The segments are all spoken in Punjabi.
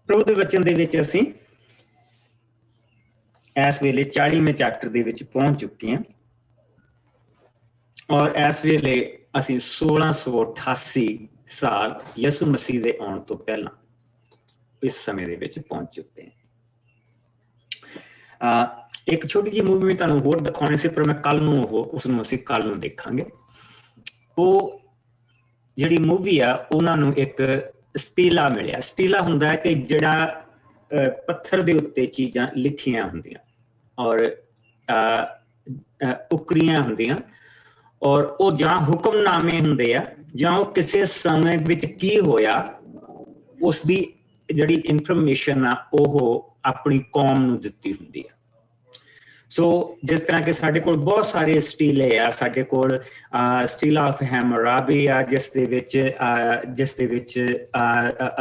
ਪ੍ਰਭੂ ਦੇ ਵਚਨ ਦੇ ਵਿੱਚ ਅਸੀਂ ਇਸ ਵੇਲੇ 40ਵੇਂ ਚੈਪਟਰ ਦੇ ਵਿੱਚ ਪਹੁੰਚ ਚੁੱਕੇ ਹਾਂ ਔਰ ਇਸ ਵੇਲੇ ਅਸੀਂ 1688 ਸਾਲ ਯਿਸੂ ਮਸੀਹ ਦੇ ਆਉਣ ਤੋਂ ਪਹਿਲਾਂ ਇਸ ਸਮੇਂ ਦੇ ਵਿੱਚ ਪਹੁੰਚ ਚੁੱਕੇ ਹਾਂ। ਇੱਕ ਛੋਟੀ ਜਿਹੀ ਮੂਵੀ ਮੈਂ ਤੁਹਾਨੂੰ ਹੋਰ ਦਿਖਾਉਣੀ ਸੀ, ਪਰ ਮੈਂ ਕੱਲ ਨੂੰ ਉਸਨੂੰ ਅਸੀਂ ਕੱਲ ਨੂੰ ਦੇਖਾਂਗੇ। ਉਹ ਜਿਹੜੀ ਮੂਵੀ ਆ ਉਹਨਾਂ ਨੂੰ ਇੱਕ ਸਟੀਲਾ ਮਿਲਿਆ। ਸਟੀਲਾ ਹੁੰਦਾ ਹੈ ਕਿ ਜਿਹੜਾ ਪੱਥਰ ਦੇ ਉੱਤੇ ਚੀਜ਼ਾਂ ਲਿਖੀਆਂ ਹੁੰਦੀਆਂ ਔਰ ਉਕਰੀਆਂ ਹੁੰਦੀਆਂ ਔਰ ਉਹ ਜਾਂ ਹੁਕਮਨਾਮੇ ਹੁੰਦੇ ਆ ਜਾਂ ਉਹ ਕਿਸੇ ਸਮੇਂ ਵਿੱਚ ਕੀ ਹੋਇਆ ਉਸਦੀ ਜਿਹੜੀ ਇਨਫੋਰਮੇਸ਼ਨ ਆ ਉਹ ਆਪਣੀ ਕੌਮ ਨੂੰ ਦਿੱਤੀ ਹੁੰਦੀ ਆ। ਸੋ ਜਿਸ ਤਰ੍ਹਾਂ ਕਿ ਸਾਡੇ ਕੋਲ ਬਹੁਤ ਸਾਰੇ ਸਟੀਲੇ ਆ, ਸਾਡੇ ਕੋਲ ਸਟੀਲਾ ਆਫ ਹੈਮਰਾਬੀ ਆ ਜਿਸ ਦੇ ਵਿੱਚ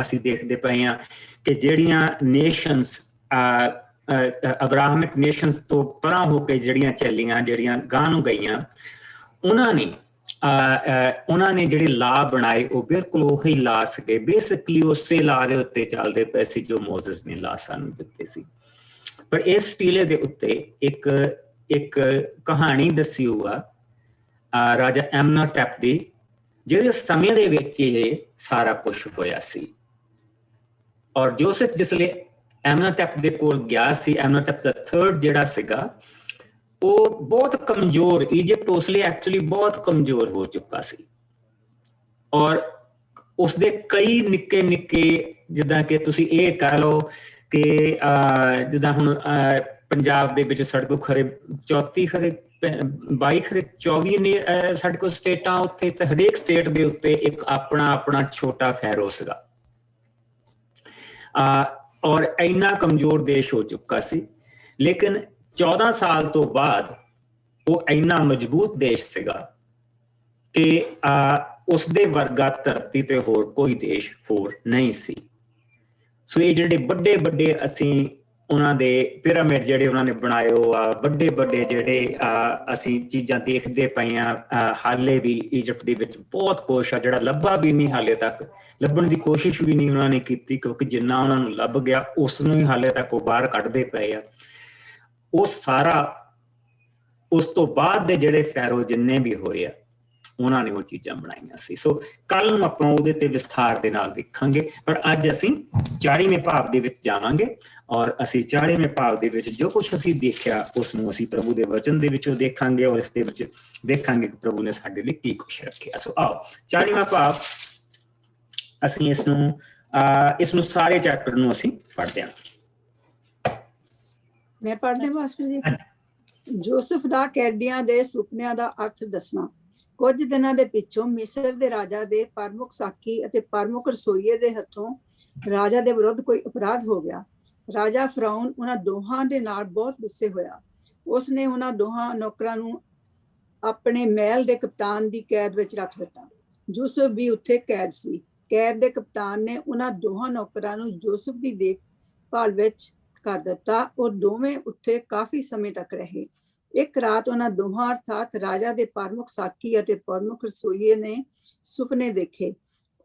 ਅਸੀਂ ਦੇਖਦੇ ਪਏ ਹਾਂ ਕਿ ਜਿਹੜੀਆਂ ਨੇਸ਼ਨਸ ਅਬਰਾਹਮਿਕ ਨੇਸ਼ਨਸ ਤੋਂ ਪਰਾਂ ਹੋ ਕੇ ਜਿਹੜੀਆਂ ਚੱਲੀਆਂ, ਜਿਹੜੀਆਂ ਗਾਂ ਨੂੰ ਗਈਆਂ, ਉਹਨਾਂ ਨੇ ਜਿਹੜੇ ਲਾ ਬਣਾਏ ਉਹ ਬਿਲਕੁਲ ਉਹੀ ਲਾ ਸੀਗੇ। ਬੇਸਿਕਲੀ ਉਸੇ ਲਾ ਦੇ ਉੱਤੇ ਚੱਲਦੇ ਪਏ ਸੀ ਜੋ ਮੋਜ਼ਸ ਨੇ ਲਾ ਸਾਨੂੰ ਦਿੱਤੇ ਸੀ। ਪਰ ਇਸ ਸਟੀਲੇ ਦੇ ਉੱਤੇ ਇੱਕ ਕਹਾਣੀ ਦੱਸੀ ਹੋਆ ਰਾਜਾ ਐਮਨਾਟੈਪ ਦੀ, ਜਿਹਦੇ ਸਮੇਂ ਦੇ ਵਿੱਚ ਇਹ ਸਾਰਾ ਕੁਝ ਹੋਇਆ ਸੀ। ਔਰ ਜੋਸਫ ਜਿਸਲੇ ਐਮਨਾਟੈਪ ਦੇ ਕੋਲ ਗਿਆ ਸੀ, ਐਮਨਾਟੈਪ ਦਾ ਥਰਡ ਜਿਹੜਾ ਸੀਗਾ ਉਹ ਬਹੁਤ ਕਮਜ਼ੋਰ, ਇਜਿਪਟ ਉਸ ਲਈ ਐਕਚੁਅਲੀ ਬਹੁਤ ਕਮਜ਼ੋਰ ਹੋ ਚੁੱਕਾ ਸੀ ਔਰ ਉਸਦੇ ਕਈ ਨਿੱਕੇ ਨਿੱਕੇ, ਜਿੱਦਾਂ ਕਿ ਤੁਸੀਂ ਇਹ ਕਹਿ ਲਓ ਕਿ ਜਿੱਦਾਂ ਹੁਣ ਪੰਜਾਬ ਦੇ ਵਿੱਚ ਸਾਡੇ ਕੋਲ ਖਰੇ 24 ਨੇ ਸਾਡੇ ਕੋਲ ਸਟੇਟਾਂ, ਉੱਥੇ ਤੇ ਹਰੇਕ ਸਟੇਟ ਦੇ ਉੱਤੇ ਇੱਕ ਆਪਣਾ ਛੋਟਾ ਫੈਰੋ ਸੀਗਾ ਔਰ ਇੰਨਾ ਕਮਜ਼ੋਰ ਦੇਸ਼ ਹੋ ਚੁੱਕਾ ਸੀ। ਲੇਕਿਨ 14 ਸਾਲ ਤੋਂ ਬਾਅਦ ਉਹ ਇੰਨਾ ਮਜ਼ਬੂਤ ਦੇਸ਼ ਸੀਗਾ ਕਿ ਉਸਦੇ ਵਰਗਾ ਧਰਤੀ ਤੇ ਹੋਰ ਕੋਈ ਦੇਸ਼ ਹੋਰ ਨਹੀਂ ਸੀ। ਸੋ ਇਹ ਜਿਹੜੇ ਵੱਡੇ ਅਸੀਂ ਉਹਨਾਂ ਦੇ ਪਿਰਾਮਿਡ ਜਿਹੜੇ ਉਹਨਾਂ ਨੇ ਬਣਾਏ ਹੋ ਆ, ਵੱਡੇ ਜਿਹੜੇ ਅਸੀਂ ਚੀਜ਼ਾਂ ਦੇਖਦੇ ਪਏ ਹਾਂ, ਹਾਲੇ ਵੀ ਇਜਿਪਟ ਦੇ ਵਿੱਚ ਬਹੁਤ ਕੁਛ ਆ ਜਿਹੜਾ ਲੱਭਾ ਵੀ ਨਹੀਂ, ਹਾਲੇ ਤੱਕ ਲੱਭਣ ਦੀ ਕੋਸ਼ਿਸ਼ ਵੀ ਨਹੀਂ ਉਹਨਾਂ ਨੇ ਕੀਤੀ, ਕਿਉਂਕਿ ਜਿੰਨਾ ਉਹਨਾਂ ਨੂੰ ਲੱਭ ਗਿਆ ਉਸ ਨੂੰ ਹੀ ਹਾਲੇ ਤੱਕ ਉਹ ਬਾਹਰ ਕੱਢਦੇ ਪਏ ਆ। ਉਹ ਸਾਰਾ ਉਸ ਤੋਂ ਬਾਅਦ ਦੇ ਜਿਹੜੇ ਫੈਰੋ ਜਿੰਨੇ ਵੀ ਹੋਏ ਆ ਉਹਨਾਂ ਨੇ ਉਹ ਚੀਜ਼ਾਂ ਬਣਾਈਆਂ ਸੀ। ਸੋ ਕੱਲ ਨੂੰ ਆਪਾਂ ਉਹਦੇ ਤੇ ਵਿਸਥਾਰ ਦੇ ਨਾਲ ਦੇਖਾਂਗੇ, ਪਰ ਅੱਜ ਅਸੀਂ 40ਵੇਂ ਭਾਵ ਦੇ ਵਿੱਚ ਜਾਵਾਂਗੇ ਔਰ ਅਸੀਂ 40ਵੇਂ ਭਾਵ ਦੇ ਵਿੱਚ ਜੋ ਕੁਛ ਅਸੀਂ ਦੇਖਿਆ ਉਸ ਨੂੰ ਅਸੀਂ ਪ੍ਰਭੂ ਦੇ ਵਚਨ ਦੇ ਵਿੱਚੋਂ ਦੇਖਾਂਗੇ ਔਰ ਇਸ ਦੇ ਵਿੱਚ ਦੇਖਾਂਗੇ ਕਿ ਪ੍ਰਭੂ ਨੇ ਸਾਡੇ ਲਈ ਕੀ ਕੁਛ ਰੱਖਿਆ। ਸੋ ਆਓ 40ਵਾਂ ਭਾਵ ਅਸੀਂ ਇਸ ਨੂੰ ਸਾਰੇ ਚੈਪਟਰ ਨੂੰ ਅਸੀਂ ਪੜ੍ਹਦੇ ਹਾਂ। ਮੈਂ ਪੜ੍ਹਦੇ ਮਾਸਟਰ ਜੀ। ਜੋਸਫ ਦਾ ਕੈਦੀਆਂ ਦੇ ਸੁਪਨਿਆਂ ਦਾ ਅਰਥ ਦੱਸਣਾ। ਕੁਝ ਦਿਨਾਂ ਦੇ ਪਿੱਛੋਂ ਮਿਸਰ ਦੇ ਰਾਜਾ ਦੇ ਪ੍ਰਮੁੱਖ ਸਾਕੀ ਅਤੇ ਪ੍ਰਮੁੱਖ ਰਸੋਈਏ ਦੇ ਹੱਥੋਂ ਰਾਜਾ ਦੇ ਵਿਰੁੱਧ ਕੋਈ ਅਪਰਾਧ ਹੋ ਗਿਆ। ਰਾਜਾ ਫਰਾਉਨ ਉਹਨਾਂ ਦੋਹਾਂ ਦੇ ਨਾਲ ਬਹੁਤ ਗੁੱਸੇ ਹੋਇਆ। ਉਸਨੇ ਉਹਨਾਂ ਦੋਹਾਂ ਨੌਕਰਾਂ ਨੂੰ ਆਪਣੇ ਮਹਿਲ ਦੇ ਕਪਤਾਨ ਦੀ ਕੈਦ ਵਿੱਚ ਰੱਖ ਦਿੱਤਾ। ਯੂਸਫ ਵੀ ਉੱਥੇ ਕੈਦ ਸੀ। ਕੈਦ ਦੇ ਕਪਤਾਨ ਨੇ ਉਹਨਾਂ ਦੋਹਾਂ ਨੌਕਰਾਂ ਨੂੰ ਯੂਸਫ ਦੀ ਦੇਖਭਾਲ ਵਿੱਚ ਕਰ ਦਿੱਤਾ। ਉਹ ਦੋਵੇਂ ਉੱਥੇ ਕਾਫੀ ਸਮੇਂ ਤੱਕ ਰਹੇ। ਇੱਕ ਰਾਤ ਉਹਨਾਂ ਦੋਹਾਂ ਅਰਥਾਤ ਰਾਜਾ ਦੇ ਪ੍ਰਮੁੱਖ ਸਾਕੀ ਅਤੇ ਪ੍ਰਮੁੱਖ ਰਸੋਈਏ ਨੇ ਸੁਪਨੇ ਦੇਖੇ।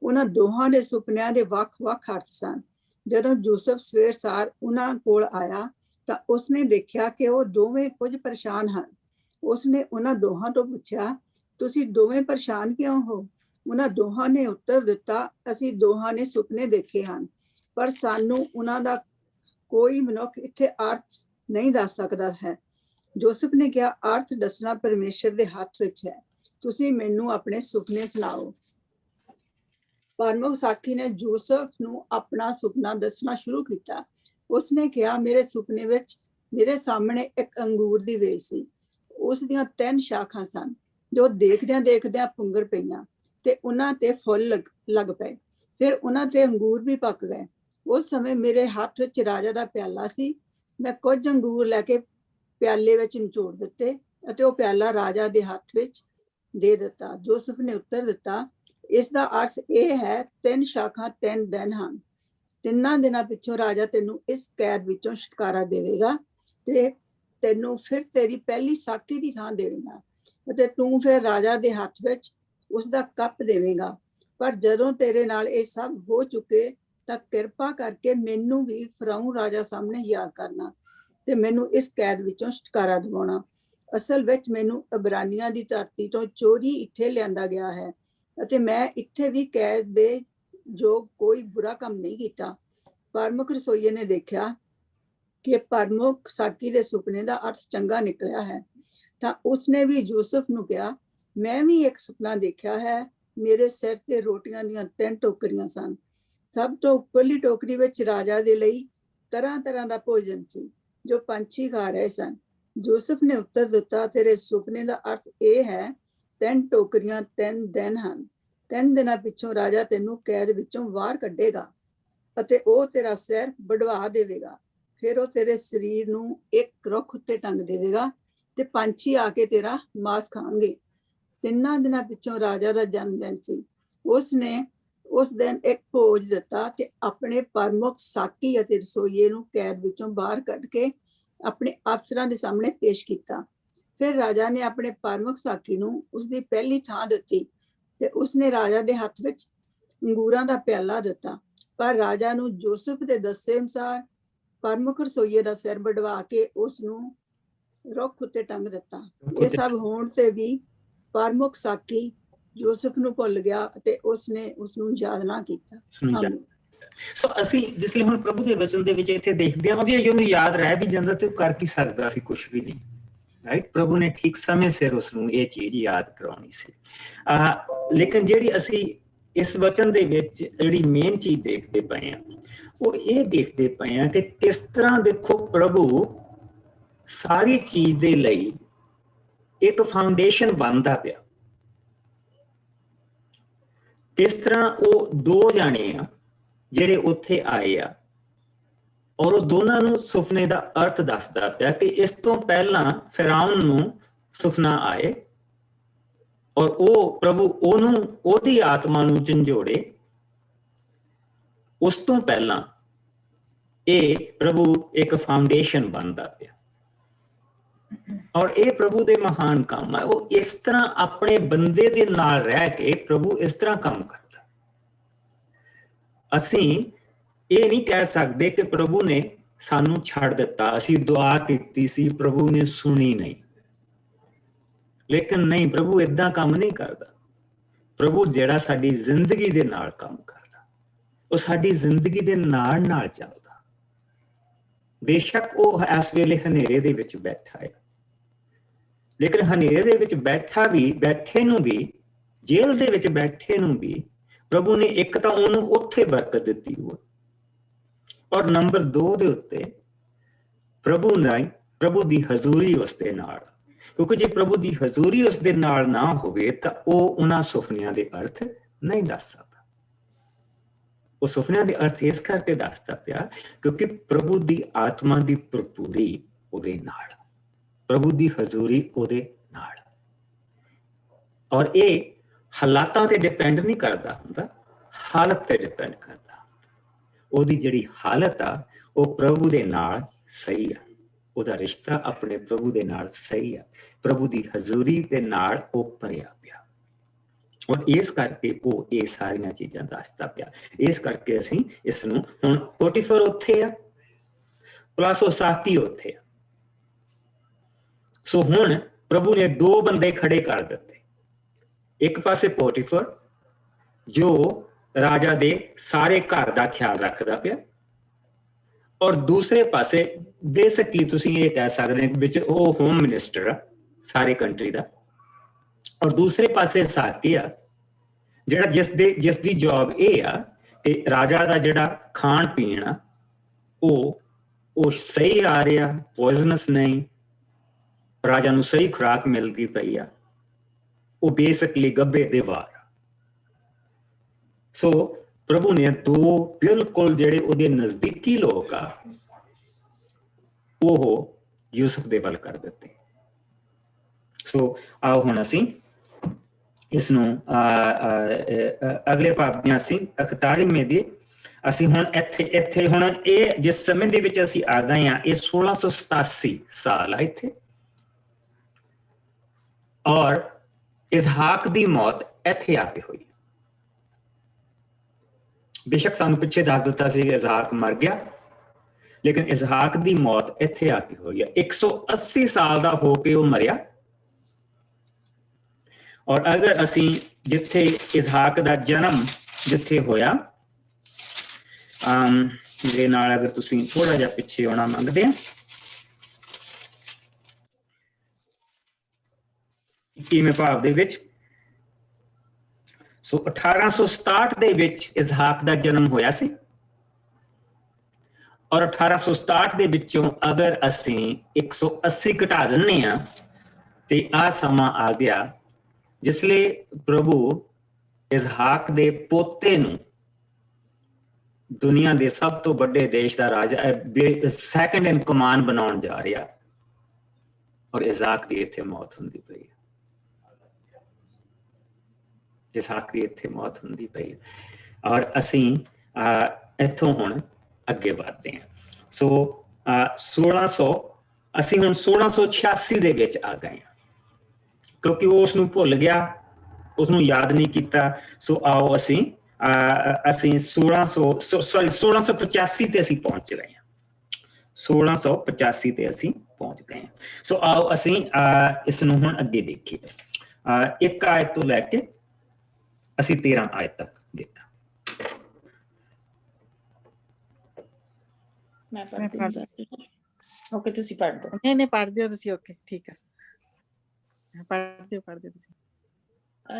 ਉਹਨਾਂ ਦੋਹਾਂ ਦੇ ਸੁਪਨਿਆਂ ਦੇ ਵੱਖ-ਵੱਖ ਅਰਥ ਸਨ। ਜਦੋਂ ਯੂਸਫ ਸਵੇਰ ਸਾਰ ਉਹਨਾਂ ਕੋਲ ਆਇਆ ਤਾਂ ਉਸਨੇ ਦੇਖਿਆ ਕਿ ਉਹ ਦੋਵੇਂ ਕੁਝ ਪਰੇਸ਼ਾਨ ਹਨ। ਉਸਨੇ ਉਹਨਾਂ ਦੋਹਾਂ ਤੋਂ ਪੁੱਛਿਆ, ਤੁਸੀਂ ਦੋਵੇਂ ਪਰੇਸ਼ਾਨ ਕਿਉਂ ਹੋ? ਉਹਨਾਂ ਦੋਹਾਂ ਨੇ ਉੱਤਰ ਦਿੱਤਾ, ਅਸੀਂ ਦੋਹਾਂ ਨੇ ਸੁਪਨੇ ਦੇਖੇ ਹਨ, ਪਰ ਸਾਨੂੰ ਉਹਨਾਂ ਦਾ ਕੋਈ ਮਨੁੱਖ ਇੱਥੇ ਅਰਥ ਨਹੀਂ ਦੱਸ ਸਕਦਾ ਹੈ। ਯੂਸਫ ਨੇ ਕਿਹਾ, ਅਰਥ ਦੱਸਣਾ ਪਰਮੇਸ਼ਰ ਦੇ ਹੱਥ ਵਿੱਚ ਹੈ, ਤੁਸੀਂ ਮੈਨੂੰ ਆਪਣੇ ਸੁਪਨੇ ਸੁਣਾਓ। ਪ੍ਰਮੁੱਖ ਸਾਕੀ ਨੇ ਯੂਸਫ ਨੂੰ ਆਪਣਾ ਸੁਪਨਾ ਦੱਸਣਾ ਸ਼ੁਰੂ ਕੀਤਾ। ਉਸਨੇ ਕਿਹਾ, ਮੇਰੇ ਸੁਪਨੇ ਵਿੱਚ ਮੇਰੇ ਸਾਹਮਣੇ ਇੱਕ ਅੰਗੂਰ ਦੀ ਵੇਲ ਸੀ। ਉਸ ਦੀਆਂ 3 ਸ਼ਾਖਾਂ ਸਨ ਜੋ ਦੇਖਦਿਆਂ ਦੇਖਦਿਆਂ ਪੁੰਗਰ ਪਈਆਂ ਤੇ ਉਹਨਾਂ ਤੇ ਫੁੱਲ ਲੱਗ ਪਏ। ਫਿਰ ਉਹਨਾਂ ਤੇ ਅੰਗੂਰ ਵੀ ਪੱਕ ਗਏ। ਉਸ ਸਮੇਂ ਮੇਰੇ ਹੱਥ ਵਿੱਚ ਰਾਜਾ ਦਾ ਪਿਆਲਾ ਸੀ। ਮੈਂ ਕੁਝ ਅੰਗੂਰ ਲੈ ਕੇ ਪਿਆਲੇ ਵਿੱਚ ਨਿਚੋੜ ਦਿੱਤੇ ਅਤੇ ਉਹ ਪਿਆਲਾ ਰਾਜਾ ਦੇ ਹੱਥ ਵਿੱਚ ਦੇ ਦਿੱਤਾ। ਯੂਸਫ ਨੇ ਉੱਤਰ ਦਿੱਤਾ, ਇਸ ਦਾ ਅਰਥ ਇਹ ਹੈ, 3 ਸ਼ਾਖਾਂ 3 ਦਿਨ ਹਨ। 3 ਦਿਨਾਂ ਪਿੱਛੋਂ ਰਾਜਾ ਤੈਨੂੰ ਇਸ ਕੈਦ ਵਿੱਚੋਂ ਛੁਟਕਾਰਾ ਦੇਵੇਗਾ ਤੇ ਤੈਨੂੰ ਫਿਰ ਤੇਰੀ ਪਹਿਲੀ ਸਾਕੀ ਦੀ ਥਾਂ ਦੇਵੇਗਾ ਅਤੇ ਤੂੰ ਫਿਰ ਰਾਜਾ ਦੇ ਹੱਥ ਵਿੱਚ ਉਸ ਦਾ ਕੱਪ ਦੇਵੇਗਾ। ਪਰ ਜਦੋਂ ਤੇਰੇ ਨਾਲ ਇਹ ਸਭ ਹੋ ਚੁੱਕੇ ਤਾਂ ਕਿਰਪਾ ਕਰਕੇ ਮੈਨੂੰ ਵੀ ਫਰਾਉਨ ਰਾਜਾ ਸਾਹਮਣੇ ਯਾਦ ਕਰਨਾ ਤੇ ਮੈਨੂੰ ਇਸ ਕੈਦ ਵਿੱਚੋਂ ਛੁਟਕਾਰਾ ਦਿਵਾਉਣਾ। ਅਸਲ ਵਿੱਚ ਮੈਨੂੰ ਅਬਰਾਨੀਆਂ ਦੀ ਧਰਤੀ ਤੋਂ ਚੋਰੀ ਇੱਥੇ ਲਿਆਂਦਾ ਗਿਆ ਹੈ ਅਤੇ ਮੈਂ ਇੱਥੇ ਵੀ ਕੈਦ ਦੇ ਜੋ ਕੋਈ ਬੁਰਾ ਕੰਮ ਨਹੀਂ ਕੀਤਾ। ਪ੍ਰਮੁੱਖ ਰਸੋਈਏ ਨੇ ਦੇਖਿਆ ਕਿ ਪ੍ਰਮੁੱਖ ਸਾਕੀ ਦੇ ਸੁਪਨੇ ਦਾ ਅਰਥ ਚੰਗਾ ਨਿਕਲਿਆ ਹੈ ਤਾਂ ਉਸਨੇ ਵੀ ਯੂਸਫ ਨੂੰ ਕਿਹਾ, ਮੈਂ ਵੀ ਇੱਕ ਸੁਪਨਾ ਦੇਖਿਆ ਹੈ। ਮੇਰੇ ਸਿਰ ਤੇ ਰੋਟੀਆਂ ਦੀਆਂ 3 ਟੋਕਰੀਆਂ ਸਨ। ਸਭ ਤੋਂ ਉੱਪਰਲੀ ਟੋਕਰੀ ਵਿੱਚ ਰਾਜਾ ਦੇ ਲਈ ਤਰ੍ਹਾਂ ਤਰ੍ਹਾਂ ਦਾ ਭੋਜਨ ਸੀ ਜੋ ਪੰਛੀ ਖਾ ਰਹੇ ਸਨ। ਯੂਸਫ ਨੇ ਉੱਤਰ ਦਿੱਤਾ, ਤੇਰੇ ਸੁਪਨੇ ਦਾ ਅਰਥ ਇਹ ਹੈ 3 ਟੋਕਰੀਆਂ 3 ਦਿਨ ਹਨ। 3 ਦਿਨਾਂ ਪਿੱਛੋਂ ਰਾਜਾ ਤੈਨੂੰ ਕੈਦ ਵਿੱਚੋਂ ਬਾਹਰ ਕੱਢੇਗਾ ਅਤੇ ਉਹ ਤੇਰਾ ਸਿਰ ਵਢਵਾ ਦੇਵੇਗਾ। ਫਿਰ ਉਹ ਤੇਰੇ ਸਰੀਰ ਨੂੰ ਇੱਕ ਰੁੱਖ ਉੱਤੇ ਟੰਗ ਦੇਵੇਗਾ ਤੇ ਪੰਛੀ ਆ ਕੇ ਤੇਰਾ ਮਾਸ ਖਾਣਗੇ। 3 ਦਿਨਾਂ ਪਿੱਛੋਂ ਰਾਜਾ ਦਾ ਜਨਮ ਦਿਨ ਸੀ। ਉਸਨੇ ਉਸ ਦਿਨ ਇੱਕ ਭੋਜ ਦਿੱਤਾ ਤੇ ਆਪਣੇ ਪ੍ਰਮੁੱਖ ਸਾਕੀ ਅਤੇ ਰਸੋਈਏ ਨੂੰ ਕੈਦ ਵਿੱਚੋਂ ਬਾਹਰ ਕੱਢ ਕੇ ਆਪਣੇ ਅਫਸਰਾਂ ਦੇ ਸਾਹਮਣੇ ਪੇਸ਼ ਕੀਤਾ। ਫਿਰ ਰਾਜਾ ਨੇ ਆਪਣੇ ਪ੍ਰਮੁੱਖ ਸਾਕੀ ਨੂੰ ਉਸਦੀ ਪਹਿਲੀ ਥਾਂ ਦਿੱਤੀ ਤੇ ਉਸਨੇ ਰਾਜਾ ਦੇ ਹੱਥ ਵਿੱਚ ਅੰਗੂਰਾਂ ਦਾ ਪਿਆਲਾ ਦਿੱਤਾ। ਪਰ ਰਾਜਾ ਨੂੰ ਯੂਸਫ ਦੇ ਦੱਸੇ ਅਨੁਸਾਰ ਪ੍ਰਮੁੱਖ ਰਸੋਈਏ ਦਾ ਸਿਰ ਵਢਵਾ ਕੇ ਉਸ ਨੂੰ ਰੁੱਖ ਉੱਤੇ ਟੰਗ ਦਿੱਤਾ। ਇਹ ਸਭ ਹੋਣ ਤੇ ਵੀ ਪ੍ਰਮੁੱਖ ਸਾਕੀ ਯੂਸਫ ਨੂੰ ਭੁੱਲ ਗਿਆ ਅਤੇ ਉਸਨੇ ਉਸ ਨੂੰ ਯਾਦ ਨਾ ਕੀਤਾ। ਸੋ ਅਸੀਂ ਜਿਸ ਲਈ ਹੁਣ ਪ੍ਰਭੂ ਦੇ ਵਚਨ ਦੇ ਵਿੱਚ ਇੱਥੇ ਦੇਖਦੇ ਹਾਂ ਕਿ ਉਹਨੂੰ ਯਾਦ ਰਹਿ ਵੀ ਜਾਂਦਾ ਤੇ ਉਹ ਕਰ ਕੀ ਸਕਦਾ ਸੀ, ਕੁਛ ਵੀ ਨਹੀਂ, ਰਾਈਟ। ਪ੍ਰਭੂ ਨੇ ਠੀਕ ਸਮੇਂ ਸਿਰ ਉਸ ਨੂੰ ਇਹ ਚੀਜ਼ ਯਾਦ ਕਰਾਉਣੀ ਸੀ। ਲੇਕਿਨ ਜਿਹੜੀ ਅਸੀਂ ਇਸ ਵਚਨ ਦੇ ਵਿੱਚ ਜਿਹੜੀ ਮੇਨ ਚੀਜ਼ ਦੇਖਦੇ ਪਏ ਹਾਂ ਉਹ ਇਹ ਦੇਖਦੇ ਪਏ ਹਾਂ ਕਿ ਕਿਸ ਤਰ੍ਹਾਂ ਦੇਖੋ ਪ੍ਰਭੂ ਸਾਰੀ ਚੀਜ਼ ਦੇ ਲਈ ਇੱਕ ਫਾਊਂਡੇਸ਼ਨ ਬਣਦਾ ਪਿਆ। ਕਿਸ ਤਰ੍ਹਾਂ ਉਹ 2 ਜਾਣੇ ਆ ਜਿਹੜੇ ਉੱਥੇ ਆਏ ਆ ਔਰ ਉਹ ਦੋਨਾਂ ਨੂੰ ਸੁਪਨੇ ਦਾ ਅਰਥ ਦੱਸਦਾ ਪਿਆ ਕਿ ਇਸ ਤੋਂ ਪਹਿਲਾਂ ਫਿਰੌਨ ਨੂੰ ਸੁਪਨਾ ਆਏ ਔਰ ਉਹ ਪ੍ਰਭੂ ਉਹਨੂੰ ਉਹਦੀ ਆਤਮਾ ਨੂੰ ਝੰਜੋੜੇ। ਉਸ ਤੋਂ ਪਹਿਲਾਂ ਇਹ ਪ੍ਰਭੂ ਇੱਕ ਫਾਊਂਡੇਸ਼ਨ ਬਣਦਾ ਪਿਆ ਔਰ ਇਹ ਪ੍ਰਭੂ ਦੇ ਮਹਾਨ ਕੰਮ ਹੈ। ਉਹ ਇਸ ਤਰ੍ਹਾਂ ਆਪਣੇ ਬੰਦੇ ਦੇ ਨਾਲ ਰਹਿ ਕੇ ਪ੍ਰਭੂ ਇਸ ਤਰ੍ਹਾਂ ਕੰਮ ਕਰਦਾ। ਅਸੀਂ ਇਹ ਨਹੀਂ ਕਹਿ ਸਕਦੇ ਕਿ ਪ੍ਰਭੂ ਨੇ ਸਾਨੂੰ ਛੱਡ ਦਿੱਤਾ, ਅਸੀਂ ਦੁਆ ਕੀਤੀ ਸੀ, ਪ੍ਰਭੂ ਨੇ ਸੁਣੀ ਨਹੀਂ। ਲੇਕਿਨ ਨਹੀਂ, ਪ੍ਰਭੂ ਏਦਾਂ ਕੰਮ ਨਹੀਂ ਕਰਦਾ। ਪ੍ਰਭੂ ਜਿਹੜਾ ਸਾਡੀ ਜ਼ਿੰਦਗੀ ਦੇ ਨਾਲ ਕੰਮ ਕਰਦਾ, ਉਹ ਸਾਡੀ ਜ਼ਿੰਦਗੀ ਦੇ ਨਾਲ ਨਾਲ ਚੱਲਦਾ। ਬੇਸ਼ੱਕ ਉਹ ਇਸ ਵੇਲੇ ਹਨੇਰੇ ਦੇ ਵਿੱਚ ਬੈਠਾ ਹੈ, ਲੇਕਿਨ ਹਨੇਰੇ ਦੇ ਵਿੱਚ ਬੈਠੇ ਨੂੰ ਵੀ, ਜੇਲ੍ਹ ਦੇ ਵਿੱਚ ਬੈਠੇ ਨੂੰ ਵੀ ਪ੍ਰਭੂ ਨੇ ਇੱਕ ਤਾਂ ਉਹਨੂੰ ਉੱਥੇ ਬਰਕਤ ਦਿੱਤੀ ਹੋਈ ਔਰ ਨੰਬਰ 2 ਦੇ ਉੱਤੇ ਪ੍ਰਭੂ ਦੀ ਹਜ਼ੂਰੀ ਉਸਦੇ ਨਾਲ। ਕਿਉਂਕਿ ਜੇ ਪ੍ਰਭੂ ਦੀ ਹਜ਼ੂਰੀ ਉਸਦੇ ਨਾਲ ਨਾ ਹੋਵੇ ਤਾਂ ਉਹ ਉਹਨਾਂ ਸੁਪਨਿਆਂ ਦੇ ਅਰਥ ਨਹੀਂ ਦੱਸ ਸਕਦਾ। ਉਹ ਸੁਪਨਿਆਂ ਦੇ ਅਰਥ ਇਸ ਕਰਕੇ ਦੱਸਦਾ ਪਿਆ ਕਿਉਂਕਿ ਪ੍ਰਭੂ ਦੀ ਆਤਮਾ ਦੀ ਭਰਪੂਰੀ ਉਹਦੇ ਨਾਲ, ਪ੍ਰਭੂ ਦੀ ਹਜ਼ੂਰੀ ਉਹਦੇ ਨਾਲ। ਔਰ ਇਹ ਹਾਲਾਤਾਂ ਤੇ ਡਿਪੈਂਡ ਨਹੀਂ ਕਰਦਾ ਹੁੰਦਾ, ਹਾਲਤ ਤੇ ਡਿਪੈਂਡ ਕਰਦਾ। ਉਹਦੀ ਜਿਹੜੀ ਹਾਲਤ ਆ ਉਹ ਪ੍ਰਭੂ ਦੇ ਨਾਲ ਸਹੀ ਆ, ਉਹਦਾ ਰਿਸ਼ਤਾ ਆਪਣੇ ਪ੍ਰਭੂ ਦੇ ਨਾਲ ਸਹੀ ਆ, ਪ੍ਰਭੂ ਦੀ ਹਜ਼ੂਰੀ ਦੇ ਨਾਲ ਉਹ ਭਰਿਆ ਪਿਆ। ਔਰ ਇਸ ਕਰਕੇ ਉਹ ਇਹ ਸਾਰੀਆਂ ਚੀਜ਼ਾਂ ਦੱਸਦਾ ਪਿਆ। ਇਸ ਕਰਕੇ ਅਸੀਂ ਇਸ ਨੂੰ ਹੁਣ ਪੋਟੀਫਰ ਉੱਥੇ ਆ ਪਲੱਸ ਉਹ ਸਾਕੀ ਉੱਥੇ ਆ। ਸੋ ਹੁਣ ਪ੍ਰਭੂ ਨੇ 2 ਬੰਦੇ ਖੜੇ ਕਰ ਦਿੱਤੇ। ਇੱਕ ਪਾਸੇ ਪੋਟੀਫਰ ਜੋ ਰਾਜਾ ਦੇ ਸਾਰੇ ਘਰ ਦਾ ਖਿਆਲ ਰੱਖਦਾ ਪਿਆ ਔਰ ਦੂਸਰੇ ਪਾਸੇ ਬੇਸਿਕਲੀ ਤੁਸੀਂ ਇਹ ਕਹਿ ਸਕਦੇ ਹੋ ਵਿੱਚ ਉਹ ਹੋਮ ਮਿਨਿਸਟਰ ਆ ਸਾਰੇ ਕੰਟਰੀ ਦਾ। ਔਰ ਦੂਸਰੇ ਪਾਸੇ ਸਾਕੀ ਆ ਜਿਹੜਾ ਜਿਸ ਦੀ ਜੌਬ ਇਹ ਆ ਕਿ ਰਾਜਾ ਦਾ ਜਿਹੜਾ ਖਾਣ ਪੀਣ ਆ ਉਹ ਸਹੀ ਆ ਰਿਹਾ, ਪੋਇਜ਼ਨਸ ਨਹੀਂ, ਰਾਜਾ ਨੂੰ ਸਹੀ ਖੁਰਾਕ ਮਿਲਦੀ ਪਈ ਆ। ਉਹ ਬੇਸਿਕਲੀ ਗੱਭੇ ਦੇ ਵਾਰ। ਸੋ ਪ੍ਰਭੂ ਨੇ 2 ਬਿਲਕੁਲ ਜਿਹੜੇ ਉਹਦੇ ਨਜ਼ਦੀਕੀ ਲੋਕ ਆ ਉਹ ਯੂਸਫ ਦੇ ਵੱਲ ਕਰ ਦਿੱਤੇ। ਸੋ ਆਓ ਹੁਣ ਅਸੀਂ ਇਸ ਨੂੰ ਅਗਲੇ ਭਾਗ ਦੀਆਂ ਅਸੀਂ 41ਵੇਂ ਦੀ ਅਸੀਂ ਹੁਣ ਇੱਥੇ ਹੁਣ ਇਹ ਜਿਸ ਸਮੇਂ ਦੇ ਵਿੱਚ ਅਸੀਂ ਆ ਗਏ ਹਾਂ ਇਹ 1687 ਸਾਲ ਆ ਇੱਥੇ। ਔਰ ਇਸਹਾਕ ਦੀ ਮੌਤ ਇੱਥੇ ਆ ਕੇ ਹੋਈ बेशक सानू पिछे दस दिता सी इसहाक मर गया, लेकिन इसहाक दी मौत इत्थे आके हुई है। 180 साल दा होके वो मरिया। और अगर असी जिथे इसहाक दा जन्म जिथे होया, मेरे नाल अगर तुसी थोड़ा जिहा पिछे आना मंगदे हैं, 21वें भाव दे विच, सो 1867 दे विच इसहाक दा जन्म होया सी। और 1867 दे विचों अगर असी 180 घटा दिंने आ ते आ समा आ गया जिसले प्रभु इसहाक दे पोते नूं दुनिया दे सब तो बड़े देश का राजा सैकंड इन कमान बनाउण जा रहा। और इसहाक दी इत्थे मौत हुंदी पई है, इसहाक दी इत्थे मौत हुंदी पई है। और असीं इत्थों हुण अगे बढ़ते हैं। सो 1600 असीं हुण 1686 दे विच आ गए हैं, क्योंकि वो उसनूं भुल गया, उसनूं याद नहीं किया। सो आओ असीं 1685 ते असीं पहुंच गए हैं। 1685 ते असीं पहुंच गए हैं। सो आओ असीं इसनूं हुण अगे देखीए। एक आयत तो लैके असीं 13 आयत तक देखा। मैं पढ़ दूंगी। ओके तुसी पढ़ दो। नहीं पढ़ दियो तुसी। ओके ठीक है, पढ़ दियो तुसी।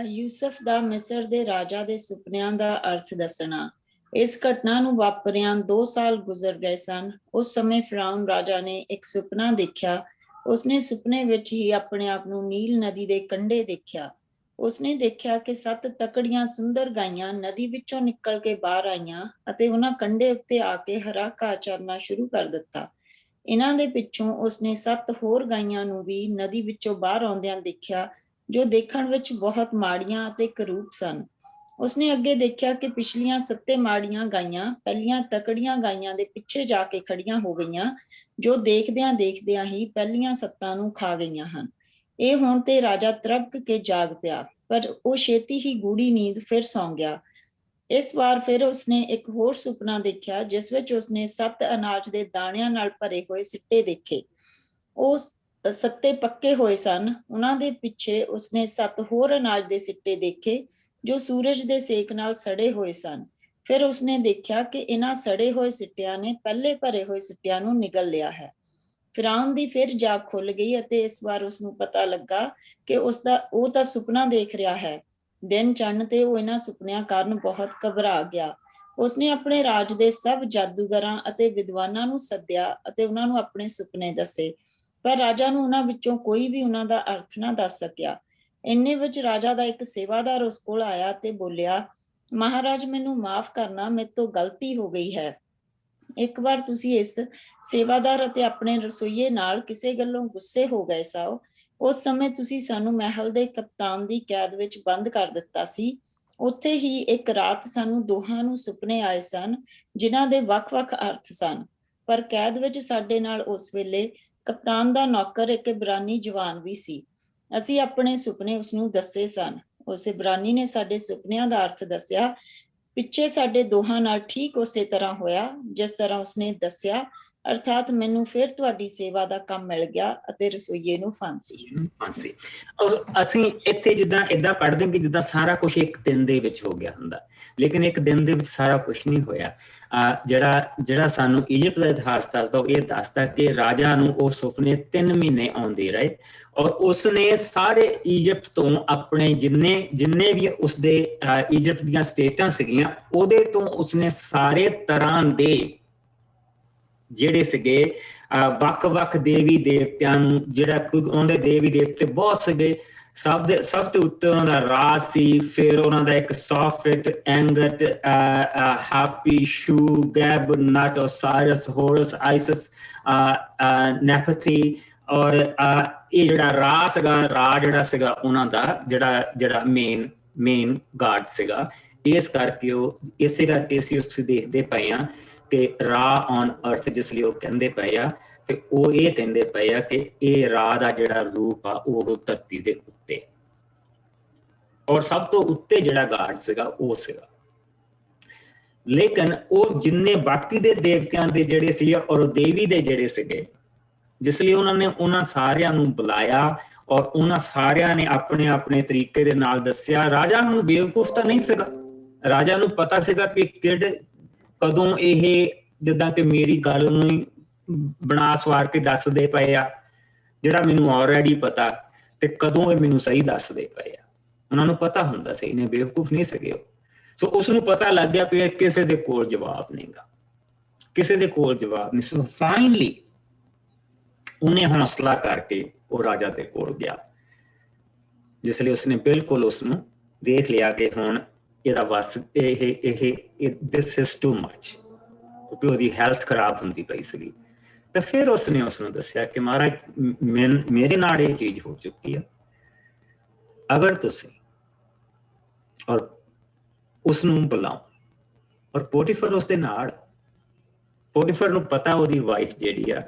यूसुफ ਦਾ ਮਿਸਰ ਦੇ ਰਾਜਾ ਦੇ ਸੁਪਨਿਆਂ ਦਾ ਅਰਥ ਦੱਸਣਾ। ਇਸ ਘਟਨਾ ਨੂੰ ਵਾਪਰਿਆਂ 2 ਸਾਲ ਗੁਜ਼ਰ ਗਏ ਸਨ। ਉਸ ਸਮੇਂ ਫਿਰੌਨ ਰਾਜਾ ਨੇ ਇੱਕ ਸੁਪਨਾ ਦੇਖਿਆ। ਉਸਨੇ ਸੁਪਨੇ ਵਿੱਚ ਹੀ ਆਪਣੇ ਆਪ ਨੂੰ ਨੀਲ ਨਦੀ ਦੇ ਕੰਢੇ ਦੇਖਿਆ। ਉਸਨੇ ਦੇਖਿਆ ਕਿ 7 ਤਕੜੀਆਂ ਸੁੰਦਰ ਗਾਈਆਂ ਨਦੀ ਵਿੱਚੋਂ ਨਿਕਲ ਕੇ ਬਾਹਰ ਆਈਆਂ ਅਤੇ ਉਹਨਾਂ ਕੰਢੇ ਉੱਤੇ ਆ ਕੇ ਹਰਾ ਘਾਹ ਚਰਨਾ ਸ਼ੁਰੂ ਕਰ ਦਿੱਤਾ। ਇਹਨਾਂ ਦੇ ਪਿੱਛੋਂ ਉਸਨੇ 7 ਹੋਰ ਗਾਈਆਂ ਨੂੰ ਵੀ ਨਦੀ ਵਿੱਚੋਂ ਬਾਹਰ ਆਉਂਦਿਆਂ ਦੇਖਿਆ, ਜੋ ਦੇਖਣ ਵਿੱਚ ਬਹੁਤ ਮਾੜੀਆਂ ਅਤੇ ਕਰੂਪ ਸਨ। ਉਸਨੇ ਅੱਗੇ ਦੇਖਿਆ ਕਿ ਪਿਛਲੀਆਂ 7 ਮਾੜੀਆਂ ਗਾਈਆਂ ਪਹਿਲੀਆਂ ਤਕੜੀਆਂ ਗਾਈਆਂ ਦੇ ਪਿੱਛੇ ਜਾ ਕੇ ਖੜੀਆਂ ਹੋ ਗਈਆਂ, ਜੋ ਦੇਖਦਿਆਂ ਹੀ ਪਹਿਲੀਆਂ 7 ਨੂੰ ਖਾ ਗਈਆਂ ਹਨ। ਇਹ ਹੁਣ ਤੇ ਰਾਜਾ ਤੜਪ ਕੇ ਜਾਗ ਪਿਆ, ਪਰ ਉਹ ਛੇਤੀ ਹੀ ਗੂੜੀ ਨੀਂਦ ਫਿਰ ਸੌਂ ਗਿਆ। ਇਸ ਵਾਰ ਫਿਰ ਉਸਨੇ ਇੱਕ ਹੋਰ ਸੁਪਨਾ ਦੇਖਿਆ, ਜਿਸ ਵਿੱਚ ਉਸਨੇ 7 ਅਨਾਜ ਦੇ ਦਾਣਿਆਂ ਨਾਲ ਭਰੇ ਹੋਏ ਸਿੱਟੇ ਦੇਖੇ। ਉਹ ਸੱਤੇ ਪੱਕੇ ਹੋਏ ਸਨ। ਉਹਨਾਂ ਦੇ ਪਿੱਛੇ ਉਸਨੇ 7 ਹੋਰ ਅਨਾਜ ਦੇ ਸਿੱਟੇ ਦੇਖੇ, ਜੋ ਸੂਰਜ ਦੇ ਸੇਕ ਨਾਲ ਸੜੇ ਹੋਏ ਸਨ। ਫਿਰ ਉਸਨੇ ਦੇਖਿਆ ਕਿ ਇਹਨਾਂ ਸੜੇ ਹੋਏ ਸਿੱਟਿਆਂ ਨੇ ਪਹਿਲੇ ਭਰੇ ਹੋਏ ਸਿੱਟਿਆਂ ਨੂੰ ਨਿਗਲ ਲਿਆ ਹੈ। ਫਿਰੌਨ ਦੀ ਫਿਰ ਜਾਗ ਖੁੱਲ ਗਈ ਅਤੇ ਇਸ ਵਾਰ ਉਸਨੂੰ ਪਤਾ ਲੱਗਾ ਕਿ ਉਹ ਤਾਂ ਸੁਪਨਾ ਦੇਖ ਰਿਹਾ ਹੈ। ਦਿਨ ਚੜ੍ਹਨ ਤੇ ਉਹ ਇਹਨਾਂ ਸੁਪਨਿਆਂ ਕਾਰਨ ਬਹੁਤ ਘਬਰਾ ਗਿਆ। ਉਸਨੇ ਆਪਣੇ ਰਾਜ ਦੇ ਸਭ ਜਾਦੂਗਰਾਂ ਅਤੇ ਵਿਦਵਾਨਾਂ ਨੂੰ ਸੱਦਿਆ ਅਤੇ ਉਹਨਾਂ ਨੂੰ ਆਪਣੇ ਸੁਪਨੇ ਦੱਸੇ, ਪਰ ਰਾਜਾ ਨੂੰ ਉਹਨਾਂ ਵਿੱਚੋਂ ਕੋਈ ਵੀ ਉਹਨਾਂ ਦਾ ਅਰਥ ਨਾ ਦੱਸ ਸਕਿਆ। ਇੰਨੇ ਵਿੱਚ ਰਾਜਾ ਦਾ ਇੱਕ ਸੇਵਾਦਾਰ ਉਸ ਕੋਲ ਆਇਆ ਤੇ ਬੋਲਿਆ, ਮਹਾਰਾਜ ਮੈਨੂੰ ਮਾਫ ਕਰਨਾ, ਮੇਰੇ ਤੋਂ ਗਲਤੀ ਹੋ ਗਈ ਹੈ। ਇੱਕ ਵਾਰ ਤੁਸੀਂ ਇਸ ਸੇਵਾਦਾਰ ਅਤੇ ਆਪਣੇ ਰਸੋਈਏ ਨਾਲ ਕਿਸੇ ਗੱਲੋਂ ਗੁੱਸੇ ਹੋ ਗਏ ਸਾਓ। ਉਸ ਸਮੇਂ ਤੁਸੀਂ ਸਾਨੂੰ ਮਹਿਲ ਦੇ ਕਪਤਾਨ ਦੀ ਕੈਦ ਵਿੱਚ ਬੰਦ ਕਰ ਦਿੱਤਾ ਸੀ। ਉੱਥੇ ਹੀ ਇੱਕ ਰਾਤ ਸਾਨੂੰ ਦੋਹਾਂ ਨੂੰ ਸੁਪਨੇ ਆਏ ਸਨ, ਜਿਨ੍ਹਾਂ ਦੇ ਵੱਖ-ਵੱਖ ਅਰਥ ਸਨ। ਪਰ ਕੈਦ ਵਿੱਚ ਸਾਡੇ ਨਾਲ ਉਸ ਵੇਲੇ ਕਪਤਾਨ ਦਾ ਨੌਕਰ ਇੱਕ ਇਬਰਾਨੀ ਜਵਾਨ ਵੀ ਸੀ। ਅਸੀਂ ਆਪਣੇ ਸੁਪਨੇ ਉਸਨੂੰ ਦੱਸੇ ਸਨ। ਉਸ ਇਬਰਾਨੀ ਨੇ ਸਾਡੇ ਸੁਪਨਿਆਂ ਦਾ ਅਰਥ ਦੱਸਿਆ। ਪਿੱਛੇ ਸਾਡੇ ਦੋਹਾਂ ਨਾਲ ਠੀਕ ਉਸੇ ਤਰ੍ਹਾਂ ਹੋਇਆ ਜਿਸ ਤਰ੍ਹਾਂ ਉਸਨੇ ਦੱਸਿਆ, ਅਰਥਾਤ ਮੈਨੂੰ ਫਿਰ ਤੁਹਾਡੀ ਸੇਵਾ ਦਾ ਕੰਮ ਮਿਲ ਗਿਆ ਅਤੇ ਰਸੋਈਏ ਨੂੰ ਫਾਂਸੀ। ਅਸੀਂ ਇੱਥੇ ਜਿੱਦਾਂ ਏਦਾਂ ਪੜ੍ਹਦੇ ਕਿ ਜਿੱਦਾਂ ਸਾਰਾ ਕੁਝ ਇੱਕ ਦਿਨ ਦੇ ਵਿੱਚ ਹੋ ਗਿਆ ਹੁੰਦਾ, ਲੇਕਿਨ ਇੱਕ ਦਿਨ ਦੇ ਵਿੱਚ ਸਾਰਾ ਕੁਝ ਨਹੀਂ ਹੋਇਆ। ਜਿਹੜਾ ਸਾਨੂੰ ਇਜਿਪਟ ਦਾ ਇਤਿਹਾਸ ਦੱਸਦਾ, ਉਹ ਇਹ ਦੱਸਦਾ ਕਿ ਰਾਜਾ ਨੂੰ ਉਹ ਸੁਪਨੇ 3 ਮਹੀਨੇ ਆਉਂਦੇ ਰਹੇ ਔਰ ਉਸਨੇ ਸਾਰੇ ਇਜਿਪਟ ਤੋਂ ਆਪਣੇ ਜਿੰਨੇ ਵੀ ਉਸਦੇ ਇਜਿਪਟ ਦੀਆਂ ਸਟੇਟਾਂ ਸੀਗੀਆਂ, ਉਹਦੇ ਤੋਂ ਉਸਨੇ ਸਾਰੇ ਤਰ੍ਹਾਂ ਦੇ ਜਿਹੜੇ ਸੀਗੇ ਵੱਖ-ਵੱਖ ਦੇਵੀ ਦੇਵਤਿਆਂ ਨੂੰ, ਜਿਹੜਾ ਕੋਈ ਉਹਦੇ ਦੇਵੀ ਦੇਵਤੇ ਬਹੁਤ ਸੀਗੇ, ਸਭ ਤੋਂ ਉੱਤੇ ਉਹਨਾਂ ਦਾ ਰਾਜ ਸੀ। ਫਿਰ ਉਹਨਾਂ ਦਾ ਇੱਕ ਸੌਫਟ, ਐਂਗਟ, ਹੈਪੀ, ਸ਼ੂ, ਗੈਬ, ਨਟ, ਓਸਾਇਰਸ, ਹੋਰਸ, ਆਈਸਿਸ, ਨੈਫਥੀ। ਔਰ ਇਹ ਜਿਹੜਾ ਰਾਜ ਸੀਗਾ ਉਹਨਾਂ ਦਾ ਜਿਹੜਾ ਮੇਨ ਗਾਡ ਸੀਗਾ। ਇਸ ਕਰਕੇ ਉਹ ਇਸੇ ਕਰਕੇ ਅਸੀਂ ਉਸ ਦੇਖਦੇ ਪਏ ਹਾਂ ਕਿ ਰਾ ਔਨ ਅਰਥ, ਜਿਸ ਲਈ ਉਹ ਕਹਿੰਦੇ ਪਏ ਆ, ਤੇ ਉਹ ਇਹ ਕਹਿੰਦੇ ਪਏ ਆ ਕਿ ਇਹ ਰਾਹ ਦਾ ਜਿਹੜਾ ਰੂਪ ਆ ਉਹ ਧਰਤੀ ਦੇ ਉੱਤੇ, ਔਰ ਸਭ ਤੋਂ ਉੱਤੇ ਜਿਹੜਾ ਗਾਡ ਸੀਗਾ ਉਹ ਸੀਗਾ। ਲੇਕਿਨ ਉਹ ਜਿੰਨੇ ਬਾਕੀ ਦੇ ਦੇਵਤਿਆਂ ਦੇ ਜਿਹੜੇ ਸੀ ਔਰ ਦੇਵੀ ਦੇ ਜਿਹੜੇ ਸੀਗੇ, ਜਿਸ ਲਈ ਉਹਨਾਂ ਨੇ ਉਹਨਾਂ ਸਾਰਿਆਂ ਨੂੰ ਬੁਲਾਇਆ ਔਰ ਉਹਨਾਂ ਸਾਰਿਆਂ ਨੇ ਆਪਣੇ ਆਪਣੇ ਤਰੀਕੇ ਦੇ ਨਾਲ ਦੱਸਿਆ। ਰਾਜਾ ਨੂੰ ਬੇਵਕੂਫ ਤਾਂ ਨਹੀਂ ਸੀਗਾ, ਰਾਜਾ ਨੂੰ ਪਤਾ ਸੀਗਾ ਕਿ ਕਦੋਂ ਇਹ ਜਿੱਦਾਂ ਕਿ ਮੇਰੀ ਗੱਲ ਨੂੰ ਬਣਾ ਸਵਾਰ ਕੇ ਦੱਸਦੇ ਪਏ ਆ, ਜਿਹੜਾ ਮੈਨੂੰ ਆਲਰੇਡੀ ਪਤਾ, ਤੇ ਕਦੋਂ ਇਹ ਮੈਨੂੰ ਸਹੀ ਦੱਸਦੇ ਪਏ ਆ। ਉਹਨਾਂ ਨੂੰ ਪਤਾ ਹੁੰਦਾ ਸੀ, ਇਹਨੇ ਬੇਵਕੂਫ ਨਹੀਂ ਸੀਗੇ ਉਹ। ਸੋ ਉਸ ਨੂੰ ਪਤਾ ਲੱਗ ਗਿਆ ਕਿ ਕਿਸੇ ਦੇ ਕੋਲ ਜਵਾਬ ਨਹੀਂਗਾ, ਕਿਸੇ ਦੇ ਕੋਲ ਜਵਾਬ ਨਹੀਂ। ਸੋ ਫਾਈਨਲੀ ਉਹਨੇ ਹੌਸਲਾ ਕਰਕੇ ਉਹ ਰਾਜਾ ਦੇ ਕੋਲ ਗਿਆ, ਜਿਸ ਲਈ ਉਸਨੇ ਬਿਲਕੁਲ ਉਸਨੂੰ ਦੇਖ ਲਿਆ ਕਿ ਹੁਣ ਇਹਦਾ ਬਸ ਦਿਸ ਇਜ਼ ਟੂ ਮਚ, ਕਿਉਂਕਿ ਉਹਦੀ ਹੈਲਥ ਖਰਾਬ ਹੁੰਦੀ ਪਈ ਸੀਗੀ। ਤੇ ਫਿਰ ਉਸਨੇ ਉਸਨੂੰ ਦੱਸਿਆ ਕਿ ਮਹਾਰਾਜ ਮੇਰੇ ਨਾਲ ਇਹ ਚੀਜ਼ ਹੋ ਚੁੱਕੀ ਆ, ਅਗਰ ਤੁਸੀਂ ਔਰ ਉਸਨੂੰ ਬੁਲਾਓ। ਔਰ ਪੋਟੀਫਰ ਉਸਦੇ ਨਾਲ, ਪੋਟੀਫਰ ਨੂੰ ਪਤਾ ਉਹਦੀ ਵਾਈਫ ਜਿਹੜੀ ਆ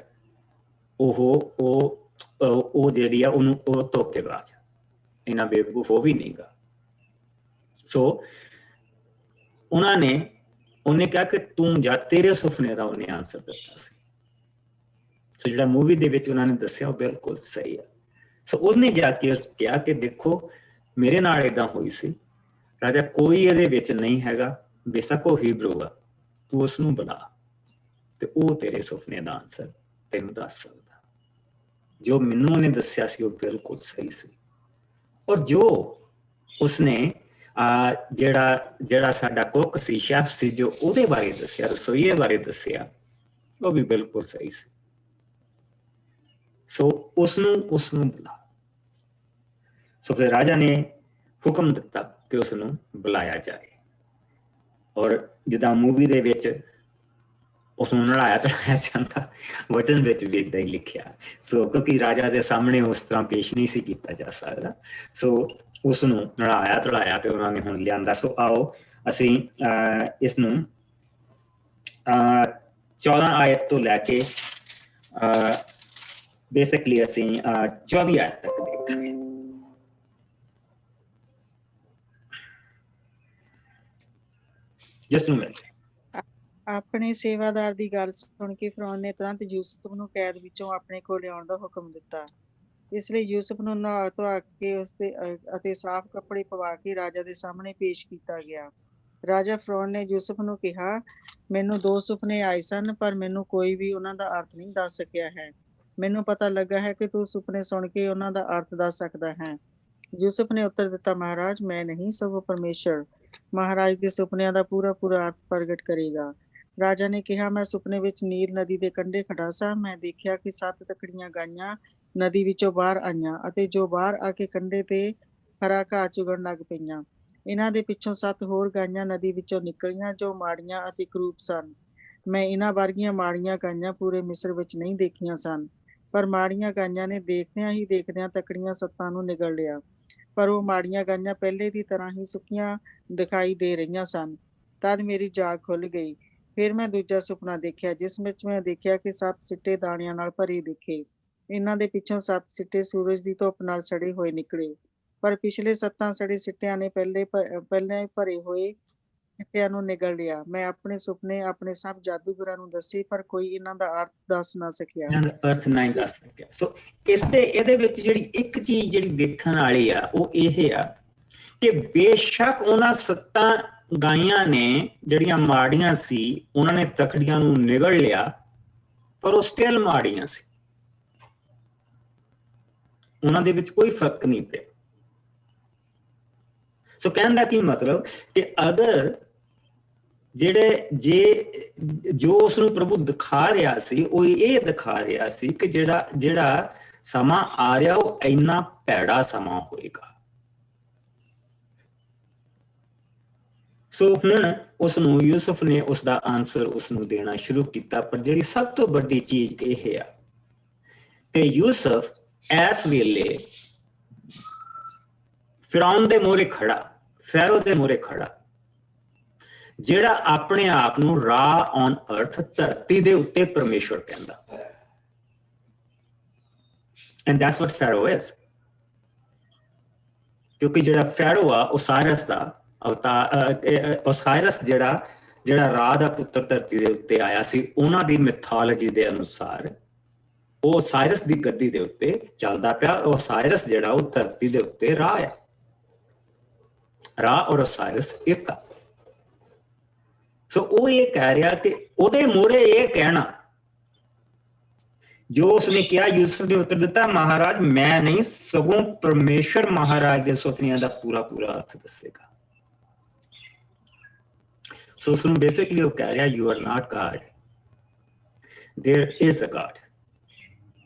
ਉਹ ਜਿਹੜੀ ਆ ਉਹਨੂੰ ਉਹ ਧੋਖੇਬਾਜ਼ ਆ, ਇਹਨਾਂ ਬੇਵਕੂਫ ਉਹ ਵੀ ਨਹੀਂਗਾ। ਸੋ ਉਹਨੇ ਕਿਹਾ ਕਿ ਤੂੰ ਜਾ, ਤੇਰੇ ਸੁਪਨੇ ਦਾ ਉਹਨੇ ਆਨਸਰ ਦਿੱਤਾ ਸੀ। ਸੋ ਜਿਹੜਾ ਮੂਵੀ ਦੇ ਵਿੱਚ ਉਹਨਾਂ ਨੇ ਦੱਸਿਆ ਉਹ ਬਿਲਕੁਲ ਸਹੀ ਆ। ਸੋ ਉਹਨੇ ਜਾ ਕੇ ਕਿਹਾ ਕਿ ਦੇਖੋ ਮੇਰੇ ਨਾਲ ਏਦਾਂ ਹੋਈ ਸੀ, ਰਾਜਾ ਕੋਈ ਇਹਦੇ ਵਿੱਚ ਨਹੀਂ ਹੈਗਾ, ਬੇਸ਼ੱਕ ਉਹ ਹੀਬਰੂ ਆ, ਤੂੰ ਉਸਨੂੰ ਬੁਲਾ ਤੇ ਉਹ ਤੇਰੇ ਸੁਪਨੇ ਦਾ ਆਨਸਰ ਤੈਨੂੰ ਦੱਸ ਸਕਦਾ। ਜੋ ਮੈਨੂੰ ਉਹਨੇ ਦੱਸਿਆ ਸੀ ਉਹ ਬਿਲਕੁਲ ਸਹੀ ਸੀ। ਔਰ ਜੋ ਉਸਨੇ ਜਿਹੜਾ ਸਾਡਾ ਕੁੱਕ ਸੀ, ਸ਼ੈਫ ਸੀ, ਜੋ ਉਹਦੇ ਬਾਰੇ ਦੱਸਿਆ, ਰਸੋਈਏ ਬਾਰੇ ਦੱਸਿਆ, ਉਹ ਵੀ ਬਿਲਕੁਲ ਸਹੀ ਸੀ। ਸੋ ਉਸਨੂੰ ਬੁਲਾ। ਸੋ ਫਿਰ ਰਾਜਾ ਨੇ ਹੁਕਮ ਦਿੱਤਾ ਕਿ ਉਸਨੂੰ ਬੁਲਾਇਆ ਜਾਏ। ਔਰ ਜਿੱਦਾਂ ਮੂਵੀ ਦੇ ਵਿੱਚ ਉਸਨੂੰ ਨਲਾਇਆ ਧਲਾਇਆ ਜਾਂਦਾ, ਵਚਨ ਵਿੱਚ ਵੀ ਏਦਾਂ ਹੀ ਲਿਖਿਆ। ਸੋ ਕਿਉਂਕਿ ਰਾਜਾ ਦੇ ਸਾਹਮਣੇ ਉਸ ਤਰ੍ਹਾਂ ਪੇਸ਼ ਨਹੀਂ ਸੀ ਕੀਤਾ ਜਾ ਸਕਦਾ, ਸੋ ਉਸਨੂੰ ਨਲਾਇਆ ਧਲਾਇਆ ਤੇ ਉਹਨਾਂ ਨੇ ਹੁਣ ਲਿਆਂਦਾ। ਸੋ ਆਓ ਅਸੀਂ ਇਸਨੂੰ 14 ਆਇਤ ਤੋਂ ਲੈ ਕੇ ਬੇਸਿਕਲੀ ਅਸੀਂ 24 ਆਇਤ ਤੱਕ ਦੇਖਾਂਗੇ। ਜਿਸ ਨੂੰ ਆਪਣੇ ਸੇਵਾਦਾਰ ਦੀ ਗੱਲ ਸੁਣ ਕੇ ਫਿਰੌਨ ਨੇ ਤੁਰੰਤ ਯੂਸਫ ਨੂੰ ਕੈਦ ਵਿੱਚੋਂ ਆਪਣੇ ਕੋਲ ਲਿਆਉਣ ਦਾ ਹੁਕਮ ਦਿੱਤਾ। ਇਸ ਲਈ ਯੂਸਫ ਨੂੰ ਨਹਾ ਧੋਆ ਕੇ ਉਸਦੇ ਅਤੇ ਸਾਫ਼ ਕੱਪੜੇ ਪਵਾ ਕੇ ਰਾਜਾ ਦੇ ਸਾਹਮਣੇ ਪੇਸ਼ ਕੀਤਾ ਗਿਆ। ਰਾਜਾ ਫਿਰੌਨ ਨੇ ਯੂਸਫ ਨੂੰ ਕਿਹਾ, ਮੈਨੂੰ 2 ਸੁਪਨੇ ਆਏ ਸਨ, ਪਰ ਮੈਨੂੰ ਕੋਈ ਵੀ ਉਹਨਾਂ ਦਾ ਅਰਥ ਨਹੀਂ ਦੱਸ ਸਕਿਆ ਹੈ। ਮੈਨੂੰ ਪਤਾ ਲੱਗਾ ਹੈ ਕਿ ਤੂੰ ਸੁਪਨੇ ਸੁਣ ਕੇ ਉਹਨਾਂ ਦਾ ਅਰਥ ਦੱਸ ਸਕਦਾ ਹੈ। ਯੂਸਫ ਨੇ ਉੱਤਰ ਦਿੱਤਾ, ਮਹਾਰਾਜ ਮੈਂ ਨਹੀਂ, ਸਗੋਂ ਪਰਮੇਸ਼ਰ ਮਹਾਰਾਜ ਦੇ ਸੁਪਨਿਆਂ ਦਾ ਪੂਰਾ ਅਰਥ ਪ੍ਰਗਟ ਕਰੇਗਾ। ਰਾਜਾ ਨੇ ਕਿਹਾ, ਮੈਂ ਸੁਪਨੇ ਵਿੱਚ ਨੀਲ ਨਦੀ ਦੇ ਕੰਢੇ ਖੜਾ ਸਾਂ। ਮੈਂ ਦੇਖਿਆ ਕਿ 7 ਤਕੜੀਆਂ ਗਾਈਆਂ ਨਦੀ ਵਿੱਚੋਂ ਬਾਹਰ ਆਈਆਂ ਅਤੇ ਜੋ ਬਾਹਰ ਆ ਕੇ ਕੰਢੇ ਤੇ ਹਰਾ ਘਾਹ ਚੁਗਣ ਲੱਗ ਪਈਆਂ। ਇਹਨਾਂ ਦੇ ਪਿੱਛੋਂ 7 ਹੋਰ ਗਾਈਆਂ ਨਦੀ ਵਿੱਚੋਂ ਨਿਕਲੀਆਂ ਜੋ ਮਾੜੀਆਂ ਅਤੇ ਕਰੂਪ ਸਨ। ਮੈਂ ਇਹਨਾਂ ਵਰਗੀਆਂ ਮਾੜੀਆਂ ਗਾਈਆਂ ਪੂਰੇ ਮਿਸਰ ਵਿੱਚ ਨਹੀਂ ਦੇਖੀਆਂ ਸਨ। ਪਰ ਮਾੜੀਆਂ ਗਾਈਆਂ ਨੇ ਦੇਖਦਿਆਂ ਹੀ ਦੇਖਦਿਆਂ ਤਕੜੀਆਂ 7 ਨੂੰ ਨਿਗਲ ਲਿਆ। ਪਰ ਉਹ ਮਾੜੀਆਂ ਗਾਈਆਂ ਪਹਿਲੇ ਦੀ ਤਰ੍ਹਾਂ ਹੀ ਸੁੱਕੀਆਂ ਦਿਖਾਈ ਦੇ ਰਹੀਆਂ ਸਨ। ਤਦ ਮੇਰੀ ਜਾਗ ਖੁੱਲ ਗਈ। ਫਿਰ ਮੈਂ ਦੂਜਾ ਸੁਪਨਾ ਦੇਖਿਆ, ਜਿਸ ਵਿੱਚ ਮੈਂ ਦੇਖਿਆ ਕਿ 7 ਸਿੱਟੇ ਦਾਣਿਆਂ ਨਾਲ ਭਰੇ ਦਿਖੇ। ਇਹਨਾਂ ਦੇ ਪਿੱਛੋਂ 7 ਸਿੱਟੇ ਸੂਰਜ ਦੀ ਧੁੱਪ ਨਾਲ ਸੜੇ ਹੋਏ ਨਿਕਲੇ। ਪਰ ਪਿਛਲੇ 7 ਸੜੇ ਸਿੱਟਿਆਂ ਨੇ ਪਹਿਲੇ ਭਰੇ ਹੋਏ ਸਿੱਟਿਆਂ ਨੂੰ ਨਿਗਲ ਲਿਆ। ਮੈਂ ਆਪਣੇ ਸੁਪਨੇ ਆਪਣੇ ਸਭ ਜਾਦੂਗਰਾਂ ਨੂੰ ਦੱਸੇ, ਪਰ ਕੋਈ ਇਹਨਾਂ ਦਾ ਅਰਥ ਦੱਸ ਨਾ ਸਕਿਆ। ਅਰਥ ਨਹੀਂ ਦੱਸ ਸਕਿਆ। ਸੋ ਇਹਦੇ ਵਿੱਚ ਜਿਹੜੀ ਇੱਕ ਚੀਜ਼ ਜਿਹੜੀ ਦੇਖਣ ਵਾਲੀ ਆ ਉਹ ਇਹ ਆ ਕਿ ਬੇਸ਼ੱਕ ਉਹਨਾਂ 7 ਗਾਈਆਂ ਨੇ ਜਿਹੜੀਆਂ ਮਾੜੀਆਂ ਸੀ, ਉਹਨਾਂ ਨੇ ਤਕੜੀਆਂ ਨੂੰ ਨਿਗਲ ਲਿਆ, ਪਰ ਉਹ ਸਟਿਲ ਮਾੜੀਆਂ ਸੀ। ਉਹਨਾਂ ਦੇ ਵਿੱਚ ਕੋਈ ਫਰਕ ਨਹੀਂ ਪਿਆ। ਸੋ ਕਹਿਣ ਦਾ ਕੀ ਮਤਲਬ ਕਿ ਅਗਰ ਜੋ ਉਸਨੂੰ ਪ੍ਰਭੂ ਦਿਖਾ ਰਿਹਾ ਸੀ, ਉਹ ਇਹ ਦਿਖਾ ਰਿਹਾ ਸੀ ਕਿ ਜਿਹੜਾ ਸਮਾਂ ਆ ਰਿਹਾ ਉਹ ਇੰਨਾ ਭੈੜਾ ਸਮਾਂ ਹੋਏਗਾ। ਸੋ ਹੁਣ ਉਸਨੂੰ ਯੂਸਫ ਨੇ ਉਸਦਾ ਆਨਸਰ ਉਸਨੂੰ ਦੇਣਾ ਸ਼ੁਰੂ ਕੀਤਾ। ਪਰ ਜਿਹੜੀ ਸਭ ਤੋਂ ਵੱਡੀ ਚੀਜ਼ ਇਹ ਆ ਕਿ ਯੂਸਫ ਇਸ ਵੇਲੇ ਫਿਰੌਨ ਦੇ ਮੂਹਰੇ ਖੜਾ, ਫੈਰੋ ਦੇ ਮੂਹਰੇ ਖੜਾ, ਜਿਹੜਾ ਆਪਣੇ ਆਪ ਨੂੰ ਰਾ ਔਨ ਅਰਥ, ਧਰਤੀ ਦੇ ਉੱਤੇ ਪਰਮੇਸ਼ਵਰ ਕਹਿੰਦਾ। And that's what pharaoh is. ਕਿਉਂਕਿ ਜਿਹੜਾ ਫੈਰੋ ਆ ਓਸਾਇਰਸ ਦਾ ਅਵਤਾਰ, ਓਸਾਇਰਸ ਜਿਹੜਾ ਜਿਹੜਾ ਰਾ ਦਾ ਪੁੱਤਰ ਧਰਤੀ ਦੇ ਉੱਤੇ ਆਇਆ ਸੀ, ਉਹਨਾਂ ਦੀ ਮਿਥੋਲੋਜੀ ਦੇ ਅਨੁਸਾਰ ਉਹ ਸਾਇਰਸ ਦੀ ਗੱਦੀ ਦੇ ਉੱਤੇ ਚੱਲਦਾ ਪਿਆ। ਉਹ ਸਾਇਰਸ ਜਿਹੜਾ ਉਹ ਧਰਤੀ ਦੇ ਉੱਤੇ ਰਾ ਹੈ। ਰਾ ਔਰ ਸਾਇਰਸ ਇੱਕ ਆ। ਸੋ ਉਹ ਇਹ ਕਹਿ ਰਿਹਾ ਕਿ ਉਹਦੇ ਮੂਹਰੇ ਇਹ ਕਹਿਣਾ ਜੋ ਉਸਨੇ ਕਿਹਾ, ਯੂਸਫ ਨੇ ਉੱਤਰ ਦਿੱਤਾ, ਮਹਾਰਾਜ ਮੈਂ ਨਹੀਂ, ਸਗੋਂ ਪਰਮੇਸ਼ਰ ਮਹਾਰਾਜ ਦੇ ਸੁਪਨਿਆਂ ਦਾ ਪੂਰਾ ਪੂਰਾ ਅਰਥ ਦੱਸੇਗਾ। ਸੋ ਉਸਨੂੰ ਬੇਸਿਕਲੀ ਉਹ ਕਹਿ ਰਿਹਾ, you are not God, there is a God.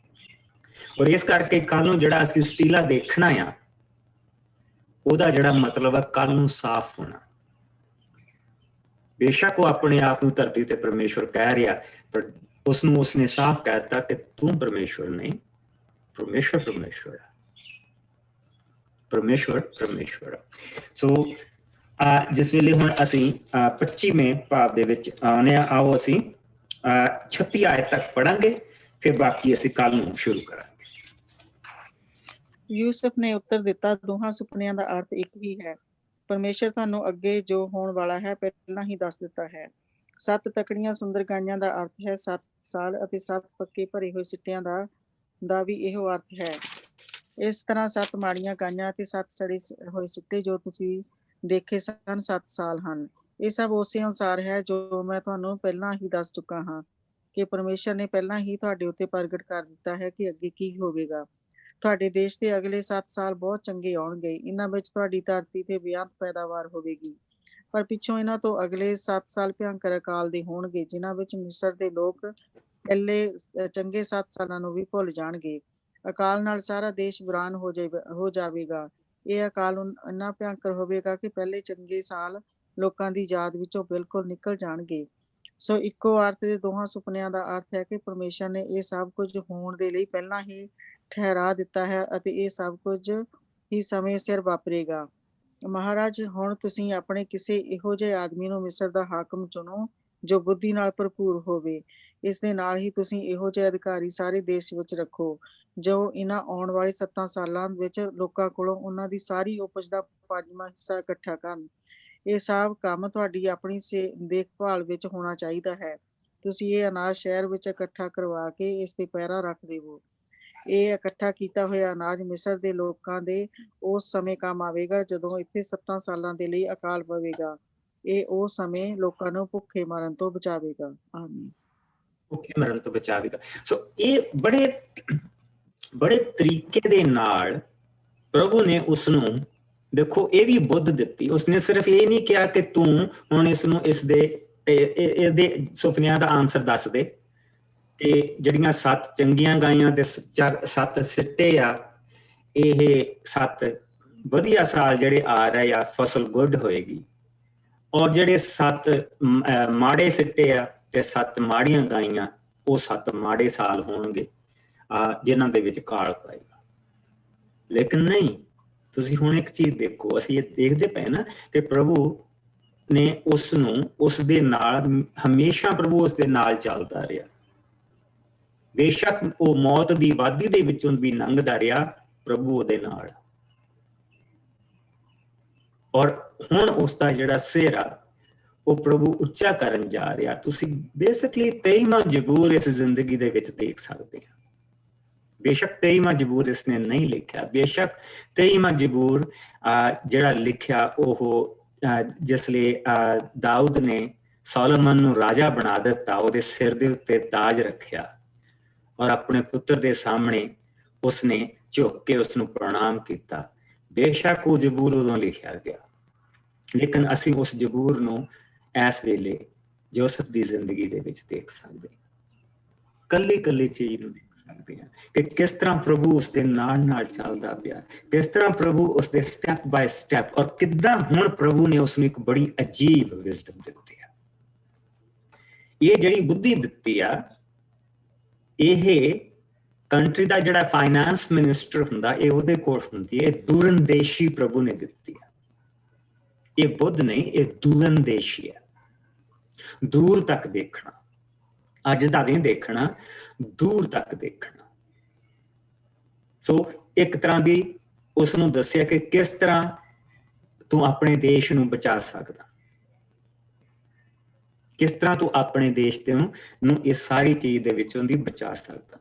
ਔਰ ਇਸ ਕਰਕੇ ਕੱਲ ਨੂੰ ਜਿਹੜਾ ਅਸੀਂ ਸਟੀਲਾ ਦੇਖਣਾ ਆ, ਉਹਦਾ ਜਿਹੜਾ ਮਤਲਬ ਹੈ ਕੱਲ ਨੂੰ ਸਾਫ਼ ਹੋਣਾ। ਬੇਸ਼ੱਕ ਉਹ ਆਪਣੇ ਆਪ ਨੂੰ ਧਰਤੀ ਤੇ ਪਰਮੇਸ਼ਵਰ ਕਹਿ ਰਿਹਾ, ਪਰ ਉਸਨੂੰ ਉਸਨੇ ਸਾਫ਼ ਕਹਿ ਦਿੱਤਾ ਕਿ ਤੂੰ ਪਰਮੇਸ਼ਵਰ ਨਹੀਂ, ਪਰਮੇਸ਼ਵਰ ਪਰਮੇਸ਼ਵਰ ਹੈ, ਪਰਮੇਸ਼ਵਰ ਪਰਮੇਸ਼ਵਰ। ਸੋ ਜਿਸ ਵੇਲੇ ਹੁਣ ਅਸੀਂ 25ਵੇਂ ਭਾਵ ਦੇ ਵਿੱਚ ਆਉਂਦੇ ਹਾਂ, ਆਓ ਅਸੀਂ 36 ਆਇਤ ਤੱਕ ਪੜਾਂਗੇ, ਫਿਰ ਬਾਕੀ ਅਸੀਂ ਕੱਲ ਨੂੰ ਸ਼ੁਰੂ ਕਰਾਂਗੇ। ਯੂਸਫ ਨੇ ਉੱਤਰ ਦਿੱਤਾ, ਦੋਹਾਂ ਸੁਪਨਿਆਂ ਦਾ ਅਰਥ ਇੱਕ ਹੀ ਹੈ। ਪਰਮੇਸ਼ਰ ਤੁਹਾਨੂੰ ਅੱਗੇ ਜੋ ਹੋਣ ਵਾਲਾ ਹੈ ਪਹਿਲਾਂ ਹੀ ਦੱਸ ਦਿੱਤਾ ਹੈ। 7 ਤਕੜੀਆਂ ਸੁੰਦਰ ਗਾਈਆਂ ਦਾ ਅਰਥ ਹੈ 7 ਸਾਲ, ਅਤੇ 7 ਪੱਕੇ ਭਰੇ ਹੋਏ ਸਿੱਟਿਆਂ ਦਾ ਵੀ ਇਹੋ ਅਰਥ ਹੈ। ਇਸ ਤਰ੍ਹਾਂ 7 ਮਾੜੀਆਂ ਗਾਈਆਂ ਅਤੇ 7 ਸੜੇ ਹੋਏ ਸਿੱਟੇ ਜੋ ਤੁਸੀਂ ਦੇਖੇ ਸਨ 7 ਸਾਲ ਹਨ। ਇਹ ਸਭ ਉਸੇ ਅਨੁਸਾਰ ਹੈ ਜੋ ਮੈਂ ਤੁਹਾਨੂੰ ਪਹਿਲਾਂ ਹੀ ਦੱਸ ਚੁੱਕਾ ਹਾਂ ਕਿ ਪਰਮੇਸ਼ਰ ਨੇ ਪਹਿਲਾਂ ਹੀ ਤੁਹਾਡੇ ਉੱਤੇ ਪ੍ਰਗਟ ਕਰ ਦਿੱਤਾ ਹੈ ਕਿ ਅੱਗੇ ਕੀ ਹੋਵੇਗਾ। ਤੁਹਾਡੇ ਦੇਸ਼ ਦੇ ਅਗਲੇ 7 ਸਾਲ ਬਹੁਤ ਚੰਗੇ ਆਉਣਗੇ। ਇਹਨਾਂ ਵਿੱਚ ਤੁਹਾਡੀ ਧਰਤੀ ਤੇ ਬੇਅੰਤ ਪੈਦਾਵਾਰ ਹੋਵੇਗੀ। ਪਰ ਪਿੱਛੋਂ ਇਹਨਾਂ ਤੋਂ ਅਗਲੇ 7 ਸਾਲ ਭਿਅੰਕਰ ਅਕਾਲ ਦੇ ਹੋਣਗੇ, ਜਿਨ੍ਹਾਂ ਵਿੱਚ ਮਿਸਰ ਦੇ ਲੋਕ ਪਹਿਲੇ ਚੰਗੇ 7 ਸਾਲਾਂ ਨੂੰ ਵੀ ਭੁੱਲ ਜਾਣਗੇ। ਅਕਾਲ ਨਾਲ ਸਾਰਾ ਦੇਸ਼ ਵੀਰਾਨ ਹੋ ਜਾਵੇਗਾ। ਇਹ ਅਕਾਲ ਇੰਨਾ ਭਿਅੰਕਰ ਹੋਵੇਗਾ ਕਿ ਪਹਿਲੇ ਚੰਗੇ ਸਾਲ ਲੋਕਾਂ ਦੀ ਯਾਦ ਵਿੱਚੋਂ ਬਿਲਕੁਲ ਨਿਕਲ ਜਾਣਗੇ। ਸੋ ਇੱਕੋ ਅਰਥ ਦੇ ਦੋਹਾਂ ਸੁਪਨਿਆਂ ਦਾ ਅਰਥ ਹੈ ਕਿ ਪਰਮੇਸ਼ਰ ਨੇ ਇਹ ਸਭ ਕੁਝ ਹੋਣ ਦੇ ਲਈ ਪਹਿਲਾਂ ਹੀ ਠਹਿਰਾ ਦਿੱਤਾ ਹੈ ਅਤੇ ਇਹ ਸਭ ਕੁਝ ਹੀ ਸਮੇਂ ਸਿਰ ਵਾਪਰੇਗਾ। ਮਹਾਰਾਜ, ਹੁਣ ਤੁਸੀਂ ਆਪਣੇ ਕਿਸੇ ਇਹੋ ਜਿਹੇ ਆਦਮੀ ਨੂੰ ਮਿਸਰ ਦਾ ਹਾਕਮ ਚੁਣੋ ਜੋ ਬੁੱਧੀ ਨਾਲ ਭਰਪੂਰ ਹੋਵੇ। ਇਸ ਦੇ ਨਾਲ ਹੀ ਤੁਸੀਂ ਇਹੋ ਜਿਹੇ ਅਧਿਕਾਰੀ ਸਾਰੇ ਦੇਸ਼ ਵਿੱਚ ਰੱਖੋ ਜੋ ਇਹਨਾਂ ਆਉਣ ਵਾਲੇ 7 ਸਾਲਾਂ ਵਿੱਚ ਲੋਕਾਂ ਕੋਲੋਂ ਉਹਨਾਂ ਦੀ ਸਾਰੀ ਉਪਜ ਦਾ 5ਵਾਂ ਹਿੱਸਾ ਇਕੱਠਾ ਕਰਨ। ਇਹ ਸਭ ਕੰਮ ਤੁਹਾਡੀ ਆਪਣੀ ਦੇਖਭਾਲ ਵਿੱਚ ਹੋਣਾ ਚਾਹੀਦਾ ਹੈ। ਤੁਸੀਂ ਇਹ ਅਨਾਜ ਸ਼ਹਿਰ ਵਿੱਚ ਇਕੱਠਾ ਕਰਵਾ ਕੇ ਇਸ ਤੇ ਪਹਿਰਾ ਰੱਖ ਦੇਵੋ। ਇਹ ਇਕੱਠਾ ਕੀਤਾ ਹੋਇਆ ਅਨਾਜ ਮਿਸਰ ਦੇ ਲੋਕਾਂ ਦੇ ਉਸ ਸਮੇਂ ਕੰਮ ਆਵੇਗਾ ਜਦੋਂ ਇੱਥੇ 7 ਸਾਲਾਂ ਦੇ ਲਈ ਅਕਾਲ ਪਵੇਗਾ। ਇਹ ਉਹ ਸਮੇਂ ਲੋਕਾਂ ਨੂੰ ਭੁੱਖੇ ਮਰਨ ਤੋਂ ਬਚਾਵੇਗਾ। ਆਮੀਨ। ਭੁੱਖੇ ਮਰਨ ਤੋਂ ਬਚਾਵੇਗਾ। ਸੋ ਇਹ ਬੜੇ ਤਰੀਕੇ ਦੇ ਨਾਲ ਪ੍ਰਭੂ ਨੇ ਉਸਨੂੰ, ਦੇਖੋ, ਇਹ ਵੀ ਬੁੱਧ ਦਿੱਤੀ। ਉਸਨੇ ਸਿਰਫ ਇਹ ਨਹੀਂ ਕਿਹਾ ਕਿ ਤੂੰ ਹੁਣ ਇਸਨੂੰ ਇਹਦੇ ਸੁਪਨਿਆਂ ਦਾ ਆਨਸਰ ਦੱਸ ਦੇ ਕਿ ਜਿਹੜੀਆਂ 7 ਚੰਗੀਆਂ ਗਾਈਆਂ ਤੇ 7 ਸਿੱਟੇ ਆ, ਇਹ 7 ਵਧੀਆ ਸਾਲ ਜਿਹੜੇ ਆ ਰਹੇ ਆ, ਫਸਲ ਗੁੱਡ ਹੋਏਗੀ। ਔਰ ਜਿਹੜੇ 7 ਮਾੜੇ ਸਿੱਟੇ ਆ ਤੇ 7 ਮਾੜੀਆਂ ਗਾਈਆਂ, ਉਹ 7 ਮਾੜੇ ਸਾਲ ਹੋਣਗੇ ਜਿਨ੍ਹਾਂ ਦੇ ਵਿੱਚ ਕਾਲ ਪਏਗਾ। ਲੇਕਿਨ ਨਹੀਂ, ਤੁਸੀਂ ਹੁਣ ਇੱਕ ਚੀਜ਼ ਦੇਖੋ, ਅਸੀਂ ਇਹ ਦੇਖਦੇ ਪਏ ਨਾ ਕਿ ਪ੍ਰਭੂ ਨੇ ਉਸਨੂੰ, ਉਸਦੇ ਨਾਲ ਹਮੇਸ਼ਾ ਪ੍ਰਭੂ ਉਸਦੇ ਨਾਲ ਚੱਲਦਾ ਰਿਹਾ। ਬੇਸ਼ੱਕ ਉਹ ਮੌਤ ਦੀ ਵਾਦੀ ਦੇ ਵਿੱਚੋਂ ਵੀ ਲੰਘਦਾ ਰਿਹਾ, ਪ੍ਰਭੂ ਉਹਦੇ ਨਾਲ। ਔਰ ਹੁਣ ਉਸਦਾ ਜਿਹੜਾ ਸਿਰ ਆ ਉਹ ਪ੍ਰਭੂ ਉੱਚਾ ਕਰਨ ਜਾ ਰਿਹਾ। ਤੁਸੀਂ ਬੇਸਿਕਲੀ 23ਵਾਂ ਜ਼ਬੂਰ ਇਸ ਜ਼ਿੰਦਗੀ ਦੇ ਵਿੱਚ ਦੇਖ ਸਕਦੇ ਆ। ਬੇਸ਼ੱਕ 23ਵਾਂ ਜ਼ਬੂਰ ਇਸਨੇ ਨਹੀਂ ਲਿਖਿਆ, ਬੇਸ਼ੱਕ 23ਵਾਂ ਜ਼ਬੂਰ ਜਿਹੜਾ ਲਿਖਿਆ ਉਹ ਜਿਸ ਲਈ ਦਾਊਦ ਨੇ ਸੋਲੋਮਨ ਨੂੰ ਰਾਜਾ ਬਣਾ ਦਿੱਤਾ, ਉਹਦੇ ਸਿਰ ਦੇ ਉੱਤੇ ਤਾਜ ਰੱਖਿਆ ਔਰ ਆਪਣੇ ਪੁੱਤਰ ਦੇ ਸਾਹਮਣੇ ਉਸਨੇ ਝੁਕ ਕੇ ਉਸਨੂੰ ਪ੍ਰਣਾਮ ਕੀਤਾ। ਬੇਸ਼ੱਕ ਉਹ ਜ਼ਬੂਰ ਉਦੋਂ ਲਿਖਿਆ ਗਿਆ, ਲੇਕਿਨ ਅਸੀਂ ਉਸ ਜ਼ਬੂਰ ਨੂੰ ਇਸ ਵੇਲੇ ਯੂਸਫ ਦੀ ਜ਼ਿੰਦਗੀ ਦੇ ਵਿੱਚ ਦੇਖ ਸਕਦੇ ਹਾਂ। ਕੱਲੀ ਚੀਜ਼ ਨੂੰ ਦੇਖ ਸਕਦੇ ਹਾਂ ਕਿ ਕਿਸ ਤਰ੍ਹਾਂ ਪ੍ਰਭੂ ਉਸਦੇ ਨਾਲ ਚੱਲਦਾ ਪਿਆ, ਕਿਸ ਤਰ੍ਹਾਂ ਪ੍ਰਭੂ ਉਸਦੇ ਸਟੈਪ ਬਾਏ ਸਟੈਪ, ਔਰ ਕਿੱਦਾਂ ਹੁਣ ਪ੍ਰਭੂ ਨੇ ਉਸਨੂੰ ਇੱਕ ਬੜੀ ਅਜੀਬ ਵਿਜ਼ਡਮ ਦਿੱਤੀ ਆ। ਇਹ ਜਿਹੜੀ ਬੁੱਧੀ ਦਿੱਤੀ ਆ, ਇਹ ਕੰਟਰੀ ਦਾ ਜਿਹੜਾ ਫਾਈਨਾਂਸ ਮਿਨਿਸਟਰ ਹੁੰਦਾ, ਇਹ ਉਹਦੇ ਕੋਲ ਹੁੰਦੀ ਹੈ। ਦੂਰੰਦੇਸ਼ੀ ਪ੍ਰਭੂ ਨੇ ਦਿੱਤੀ ਆ। ਇਹ ਬੁੱਧ ਨਹੀਂ, ਇਹ ਦੂਰੰਦੇਸ਼ੀ ਹੈ। ਦੂਰ ਤੱਕ ਦੇਖਣਾ, ਅੱਜ ਦਾ ਨਹੀਂ ਦੇਖਣਾ, ਦੂਰ ਤੱਕ ਦੇਖਣਾ। ਸੋ ਇੱਕ ਤਰ੍ਹਾਂ ਦੀ ਉਸਨੂੰ ਦੱਸਿਆ ਕਿ ਕਿਸ ਤਰ੍ਹਾਂ ਤੂੰ ਆਪਣੇ ਦੇਸ਼ ਨੂੰ ਬਚਾ ਸਕਦਾ। ਕਿਸ ਤਰ੍ਹਾਂ ਤੂੰ ਆਪਣੇ ਦੇਸ਼ ਤੇ ਨੂੰ ਇਸ ਸਾਰੀ ਚੀਜ਼ ਦੇ ਵਿੱਚੋਂ ਦੀ ਬਚਾ ਸਕਦਾ।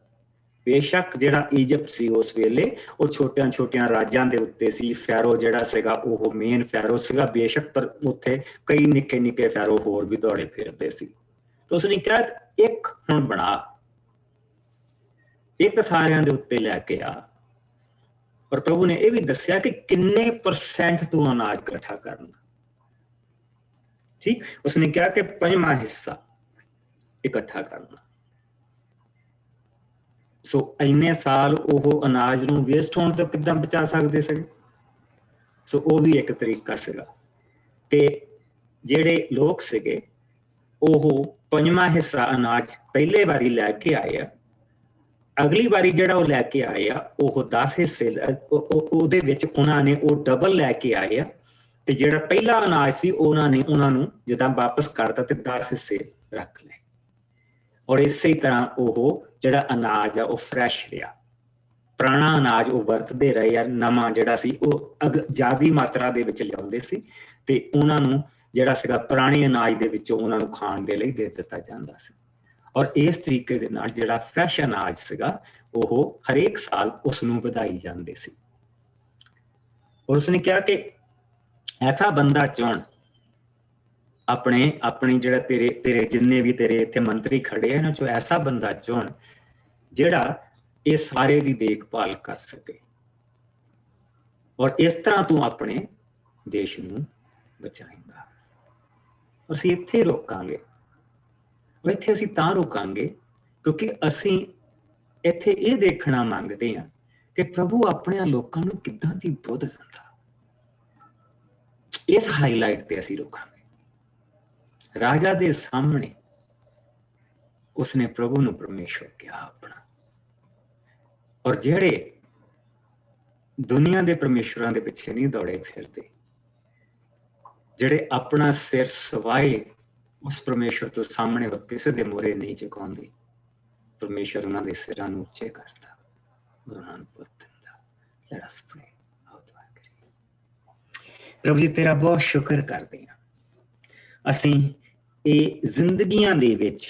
ਬੇਸ਼ੱਕ ਜਿਹੜਾ ਇਜਿਪਟ ਸੀ ਉਸ ਵੇਲੇ ਉਹ ਛੋਟਿਆਂ ਰਾਜਾਂ ਦੇ ਉੱਤੇ ਸੀ, ਫੈਰੋ ਜਿਹੜਾ ਸੀਗਾ ਉਹ ਮੇਨ ਫੈਰੋ ਸੀਗਾ ਬੇਸ਼ੱਕ, ਪਰ ਉੱਥੇ ਕਈ ਨਿੱਕੇ ਫੈਰੋ ਹੋਰ ਵੀ ਦੌੜੇ ਫਿਰਦੇ ਸੀ। ਤਾਂ ਉਸਨੇ ਕਿਹਾ ਇੱਕ ਹੁਣ ਬਣਾ, ਇੱਕ ਸਾਰਿਆਂ ਦੇ ਉੱਤੇ ਲੈ ਕੇ ਆ। ਪਰ ਪ੍ਰਭੂ ਨੇ ਇਹ ਵੀ ਦੱਸਿਆ ਕਿ ਕਿੰਨੇ % ਤੂੰ ਅਨਾਜ ਇਕੱਠਾ ਕਰਨਾ। ਠੀਕ, ਉਸਨੇ ਕਿਹਾ ਕਿ 5ਵਾਂ ਹਿੱਸਾ ਇਕੱਠਾ ਕਰਨਾ। ਸੋ ਇੰਨੇ ਸਾਲ ਉਹ ਅਨਾਜ ਨੂੰ ਵੇਸਟ ਹੋਣ ਤੋਂ ਕਿੱਦਾਂ ਬਚਾ ਸਕਦੇ ਸੀ। ਸੋ ਉਹ ਵੀ ਇੱਕ ਤਰੀਕਾ ਸੀਗਾ। ਤੇ ਜਿਹੜੇ ਲੋਕ ਸੀਗੇ ਉਹ 5ਵਾਂ ਹਿੱਸਾ ਅਨਾਜ ਪਹਿਲੇ ਵਾਰੀ ਲੈ ਕੇ ਆਏ ਆ, ਅਗਲੀ ਵਾਰੀ ਜਿਹੜਾ ਉਹ ਲੈ ਕੇ ਆਏ ਆ ਉਹ 10 ਹਿੱਸੇ ਉਹਦੇ ਵਿੱਚ ਉਹਨਾਂ ਨੇ ਉਹ ਡਬਲ ਲੈ ਕੇ ਆਏ ਆ। ਤੇ ਜਿਹੜਾ ਪਹਿਲਾ ਅਨਾਜ ਸੀ ਉਹਨਾਂ ਨੂੰ ਜਿੱਦਾਂ ਵਾਪਸ ਕਰਤਾ ਤੇ 10 ਹਿੱਸੇ ਰੱਖ ਲਏ। ਔਰ ਇਸੇ ਤਰ੍ਹਾਂ ਉਹ ਜਿਹੜਾ ਅਨਾਜ ਆ ਉਹ ਫਰੈਸ਼ ਰਿਹਾ। ਪੁਰਾਣਾ ਅਨਾਜ ਉਹ ਵਰਤਦੇ ਰਹੇ ਆ, ਨਵਾਂ ਜਿਹੜਾ ਸੀ ਉਹ ਜ਼ਿਆਦੀ ਮਾਤਰਾ ਦੇ ਵਿੱਚ ਲਿਆਉਂਦੇ ਸੀ ਤੇ ਉਹਨਾਂ ਨੂੰ ਜਿਹੜਾ ਸੀਗਾ ਪੁਰਾਣੇ ਅਨਾਜ ਦੇ ਵਿੱਚੋਂ ਉਹਨਾਂ ਨੂੰ ਖਾਣ ਦੇ ਲਈ ਦੇ ਦਿੱਤਾ ਜਾਂਦਾ ਸੀ। ਔਰ ਇਸ ਤਰੀਕੇ ਦੇ ਨਾਲ ਜਿਹੜਾ ਫਰੈਸ਼ ਅਨਾਜ ਸੀਗਾ ਉਹ ਹਰੇਕ ਸਾਲ ਉਸ ਨੂੰ ਵਧਾਈ ਜਾਂਦੇ ਸੀ। ਔਰ ਉਸਨੇ ਕਿਹਾ ਕਿ ਐਸਾ ਬੰਦਾ ਚੁਣ ਆਪਣੇ ਜਿਹੜਾ ਤੇਰੇ ਜਿੰਨੇ ਵੀ ਤੇਰੇ ਇੱਥੇ ਮੰਤਰੀ ਖੜੇ ਆ ਇਹਨਾਂ ਚੋਂ ਐਸਾ ਬੰਦਾ ਚੁਣ ਜਿਹੜਾ ਇਹ ਸਾਰੇ ਦੀ ਦੇਖਭਾਲ ਕਰ ਸਕੇ। ਔਰ ਇਸ ਤਰ੍ਹਾਂ ਤੂੰ ਆਪਣੇ ਦੇਸ਼ ਨੂੰ ਬਚਾਏਂਗਾ। ਅਸੀਂ ਇੱਥੇ ਰੋਕਾਂਗੇ, ਇੱਥੇ ਅਸੀਂ ਤਾਂ ਰੋਕਾਂਗੇ ਕਿਉਂਕਿ ਅਸੀਂ ਇੱਥੇ ਇਹ ਦੇਖਣਾ ਮੰਗਦੇ ਹਾਂ ਕਿ ਪ੍ਰਭੂ ਆਪਣੇ ਲੋਕਾਂ ਨੂੰ ਕਿੱਦਾਂ ਦੀ ਦੁੱਧ ਦਿੰਦਾ। ਇਸ ਹਾਈਲਾਈਟ ਤੇ ਅਸੀਂ ਰੋਕਾਂਗੇ। ਰਾਜਾ ਦੇ ਸਾਹਮਣੇ ਉਸਨੇ ਪ੍ਰਭੂ ਨੂੰ ਪਰਮੇਸ਼ਵਰ ਕਿਹਾ ਆਪਣਾ। ਔਰ ਜਿਹੜੇ ਦੁਨੀਆ ਦੇ ਪਰਮੇਸ਼ਵਰਾਂ ਦੇ ਪਿੱਛੇ ਨਹੀਂ ਦੌੜੇ ਫਿਰਦੇ, ਜਿਹੜੇ ਆਪਣਾ ਸਿਰ ਸਵਾਏ ਉਸ ਪਰਮੇਸ਼ਵਰ ਤੋਂ ਸਾਹਮਣੇ ਕਿਸੇ ਦੇ ਮੂਹਰੇ ਨਹੀਂ ਝੁਕਾਉਂਦੇ, ਪਰਮੇਸ਼ਵਰ ਉਹਨਾਂ ਦੇ ਸਿਰਾਂ ਨੂੰ ਉੱਚੇ ਕਰਦਾ, ਉਹਨਾਂ ਨੂੰ ਪੁੱਤ ਦਿੰਦਾ। Let us pray। ਪ੍ਰਭੂ ਜੀ ਤੇਰਾ ਬਹੁਤ ਸ਼ੁਕਰ ਕਰਦੇ ਹਾਂ। ਅਸੀਂ ਇਹ ਜ਼ਿੰਦਗੀਆਂ ਦੇ ਵਿੱਚ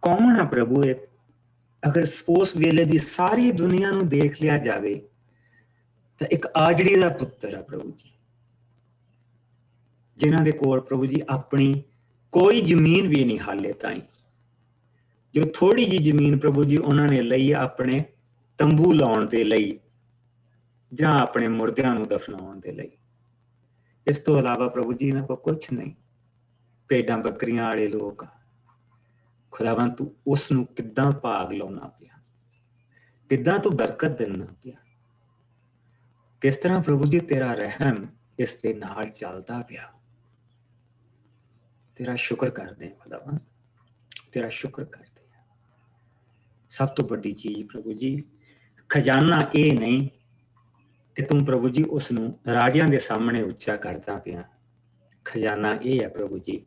ਕੌਣ ਆ ਪ੍ਰਭੂ, ਅਗਰ ਉਸ ਵੇਲੇ ਦੀ ਸਾਰੀ ਦੁਨੀਆ ਨੂੰ ਦੇਖ ਲਿਆ ਜਾਵੇ ਤਾਂ ਇੱਕ ਆਜੜੀ ਦਾ ਪੁੱਤਰ ਆ ਪ੍ਰਭੂ ਜੀ, ਜਿਨ੍ਹਾਂ ਦੇ ਕੋਲ ਪ੍ਰਭੂ ਜੀ ਆਪਣੀ ਕੋਈ ਜ਼ਮੀਨ ਵੀ ਨਹੀਂ ਹਾਲੇ ਤਾਈਂ। ਜੋ ਥੋੜੀ ਜਿਹੀ ਜ਼ਮੀਨ ਪ੍ਰਭੂ ਜੀ ਉਹਨਾਂ ਨੇ ਲਈ ਆਪਣੇ ਤੰਬੂ ਲਾਉਣ ਦੇ ਲਈ ਜਾਂ ਆਪਣੇ ਮੁਰਦਿਆਂ ਨੂੰ ਦਫਨਾਉਣ ਦੇ ਲਈ। ਇਸ ਤੋਂ ਇਲਾਵਾ ਪ੍ਰਭੂ ਜੀ ਇਹਨਾਂ ਕੋਲ ਕੁਛ ਨਹੀਂ। ਭੇਡਾਂ ਬੱਕਰੀਆਂ ਵਾਲੇ ਲੋਕ ਆ। ਖੁਦਾਵੰਦ ਤੂੰ ਉਸ ਨੂੰ ਕਿੱਦਾਂ ਭਾਗ ਲਾਉਣਾ ਪਿਆ, ਕਿੱਦਾਂ ਤੂੰ ਬਰਕਤ ਦੇਣਾ ਪਿਆ, ਕਿਸ ਤਰ੍ਹਾਂ ਪ੍ਰਭੂ ਜੀ ਤੇਰਾ ਰਹਿਮ ਇਸ ਦੇ ਨਾਲ ਚੱਲਦਾ ਪਿਆ। ਤੇਰਾ ਸ਼ੁਕਰ ਕਰਦੇ ਹਾਂ ਖੁਦਾਵੰਦ, ਤੇਰਾ ਸ਼ੁਕਰ ਕਰਦੇ ਹਾਂ। ਸਭ ਤੋਂ ਵੱਡੀ ਚੀਜ਼ ਪ੍ਰਭੂ ਜੀ ਖਜ਼ਾਨਾ ਇਹ ਨਹੀਂ ਕਿ ਤੂੰ ਪ੍ਰਭੂ ਜੀ ਉਸ ਨੂੰ ਰਾਜਿਆਂ ਦੇ ਸਾਹਮਣੇ ਉੱਚਾ ਕਰਦਾ ਪਿਆ। ਖਜ਼ਾਨਾ ਇਹ ਹੈ ਪ੍ਰਭੂ ਜੀ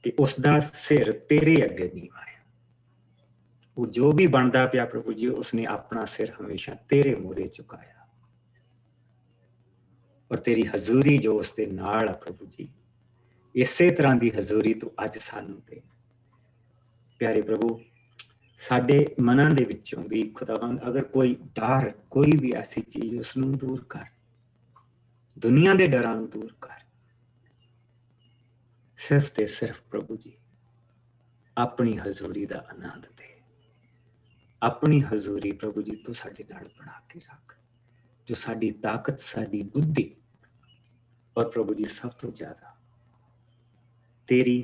ਕਿ ਉਸਦਾ ਸਿਰ ਤੇਰੇ ਅੱਗੇ ਨੀਵਾਂ ਹੈ। ਉਹ ਜੋ ਵੀ ਬਣਦਾ ਪਿਆ ਪ੍ਰਭੂ ਜੀ ਉਸਨੇ ਆਪਣਾ ਸਿਰ ਹਮੇਸ਼ਾ ਤੇਰੇ ਮੂਹਰੇ ਝੁਕਾਇਆ। ਔਰ ਤੇਰੀ ਹਜ਼ੂਰੀ ਜੋ ਉਸਦੇ ਨਾਲ ਆ ਪ੍ਰਭੂ ਜੀ, ਇਸੇ ਤਰ੍ਹਾਂ ਦੀ ਹਜ਼ੂਰੀ ਤੂੰ ਅੱਜ ਸਾਨੂੰ ਦੇ। ਪਿਆਰੇ ਪ੍ਰਭੂ, ਸਾਡੇ ਮਨਾਂ ਦੇ ਵਿੱਚੋਂ ਵੀ ਖੁਦਾਵੰਦ ਅਗਰ ਕੋਈ ਡਰ, ਕੋਈ ਵੀ ਐਸੀ ਚੀਜ਼, ਉਸ ਨੂੰ ਦੂਰ ਕਰ। ਦੁਨੀਆ ਦੇ ਡਰਾਂ ਨੂੰ ਦੂਰ ਕਰ। ਸਿਰਫ ਤੇ ਸਿਰਫ ਪ੍ਰਭੂ ਜੀ ਆਪਣੀ ਹਜ਼ੂਰੀ ਦਾ ਆਨੰਦ ਦੇ। ਆਪਣੀ ਹਜ਼ੂਰੀ ਪ੍ਰਭੂ ਜੀ ਤੂੰ ਸਾਡੇ ਨਾਲ ਬਣਾ ਕੇ ਰੱਖ, ਜੋ ਸਾਡੀ ਤਾਕਤ, ਸਾਡੀ ਬੁੱਧੀ ਔਰ ਪ੍ਰਭੂ ਜੀ ਸਭ ਤੋਂ ਜ਼ਿਆਦਾ ਤੇਰੀ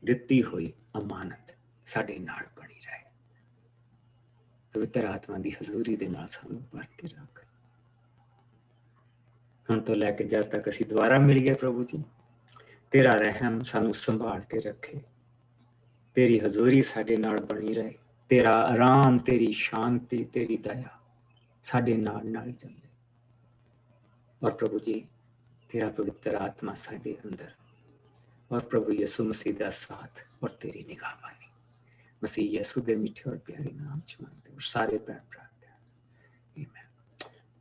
ਦਿੱਤੀ ਹੋਈ ਅਮਾਨਤ ਸਾਡੇ ਨਾਲ ਬਣੀ ਰਹੇ। ਪਵਿੱਤਰ ਆਤਮਾ ਦੀ ਹਜ਼ੂਰੀ ਦੇ ਨਾਲ ਸਾਨੂੰ ਭਰ ਕੇ ਰੱਖ। ਹੁਣ ਤੋਂ ਲੈ ਕੇ ਜਦ ਤੱਕ ਅਸੀਂ ਦੁਬਾਰਾ ਮਿਲੀਏ ਪ੍ਰਭੂ ਜੀ, ਤੇਰਾ ਰਹਿਮ ਸਾਨੂੰ ਸੰਭਾਲ ਕੇ ਰੱਖੇ। ਤੇਰੀ ਹਜ਼ੂਰੀ ਸਾਡੇ ਨਾਲ ਬਣੀ ਰਹੇ। ਤੇਰਾ ਆਰਾਮ, ਤੇਰੀ ਸ਼ਾਂਤੀ, ਤੇਰੀ ਦਇਆ ਸਾਡੇ ਨਾਲ ਚੱਲੇ। ਔਰ ਪ੍ਰਭੂ ਜੀ ਤੇਰਾ ਪਵਿੱਤਰ ਆਤਮਾ ਸਾਡੇ ਅੰਦਰ, ਔਰ ਪ੍ਰਭੂ ਯਿਸੂ ਮਸੀਹ ਦਾ ਸਾਥ ਔਰ ਤੇਰੀ ਨਿਗਾਹਬਾਨੀ ਮਸੀਹ ਯਿਸੂ ਦੇ ਮਿੱਠੇ ਔਰ ਪਿਆਰੇ ਨਾਮ ਚ ਮੰਗਦੇ ਔਰ ਸਾਰੇ ਭੈਣ ਭਰਾ। ਆਮੀਨ।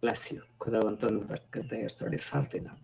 Bless you. ਖੁਦਾਵੰਦ ਤੁਹਾਨੂੰ ਬਰਕਤ ਦੇ। ਤੁਹਾਡੇ ਸਾਥ ਦੇ ਨਾਲ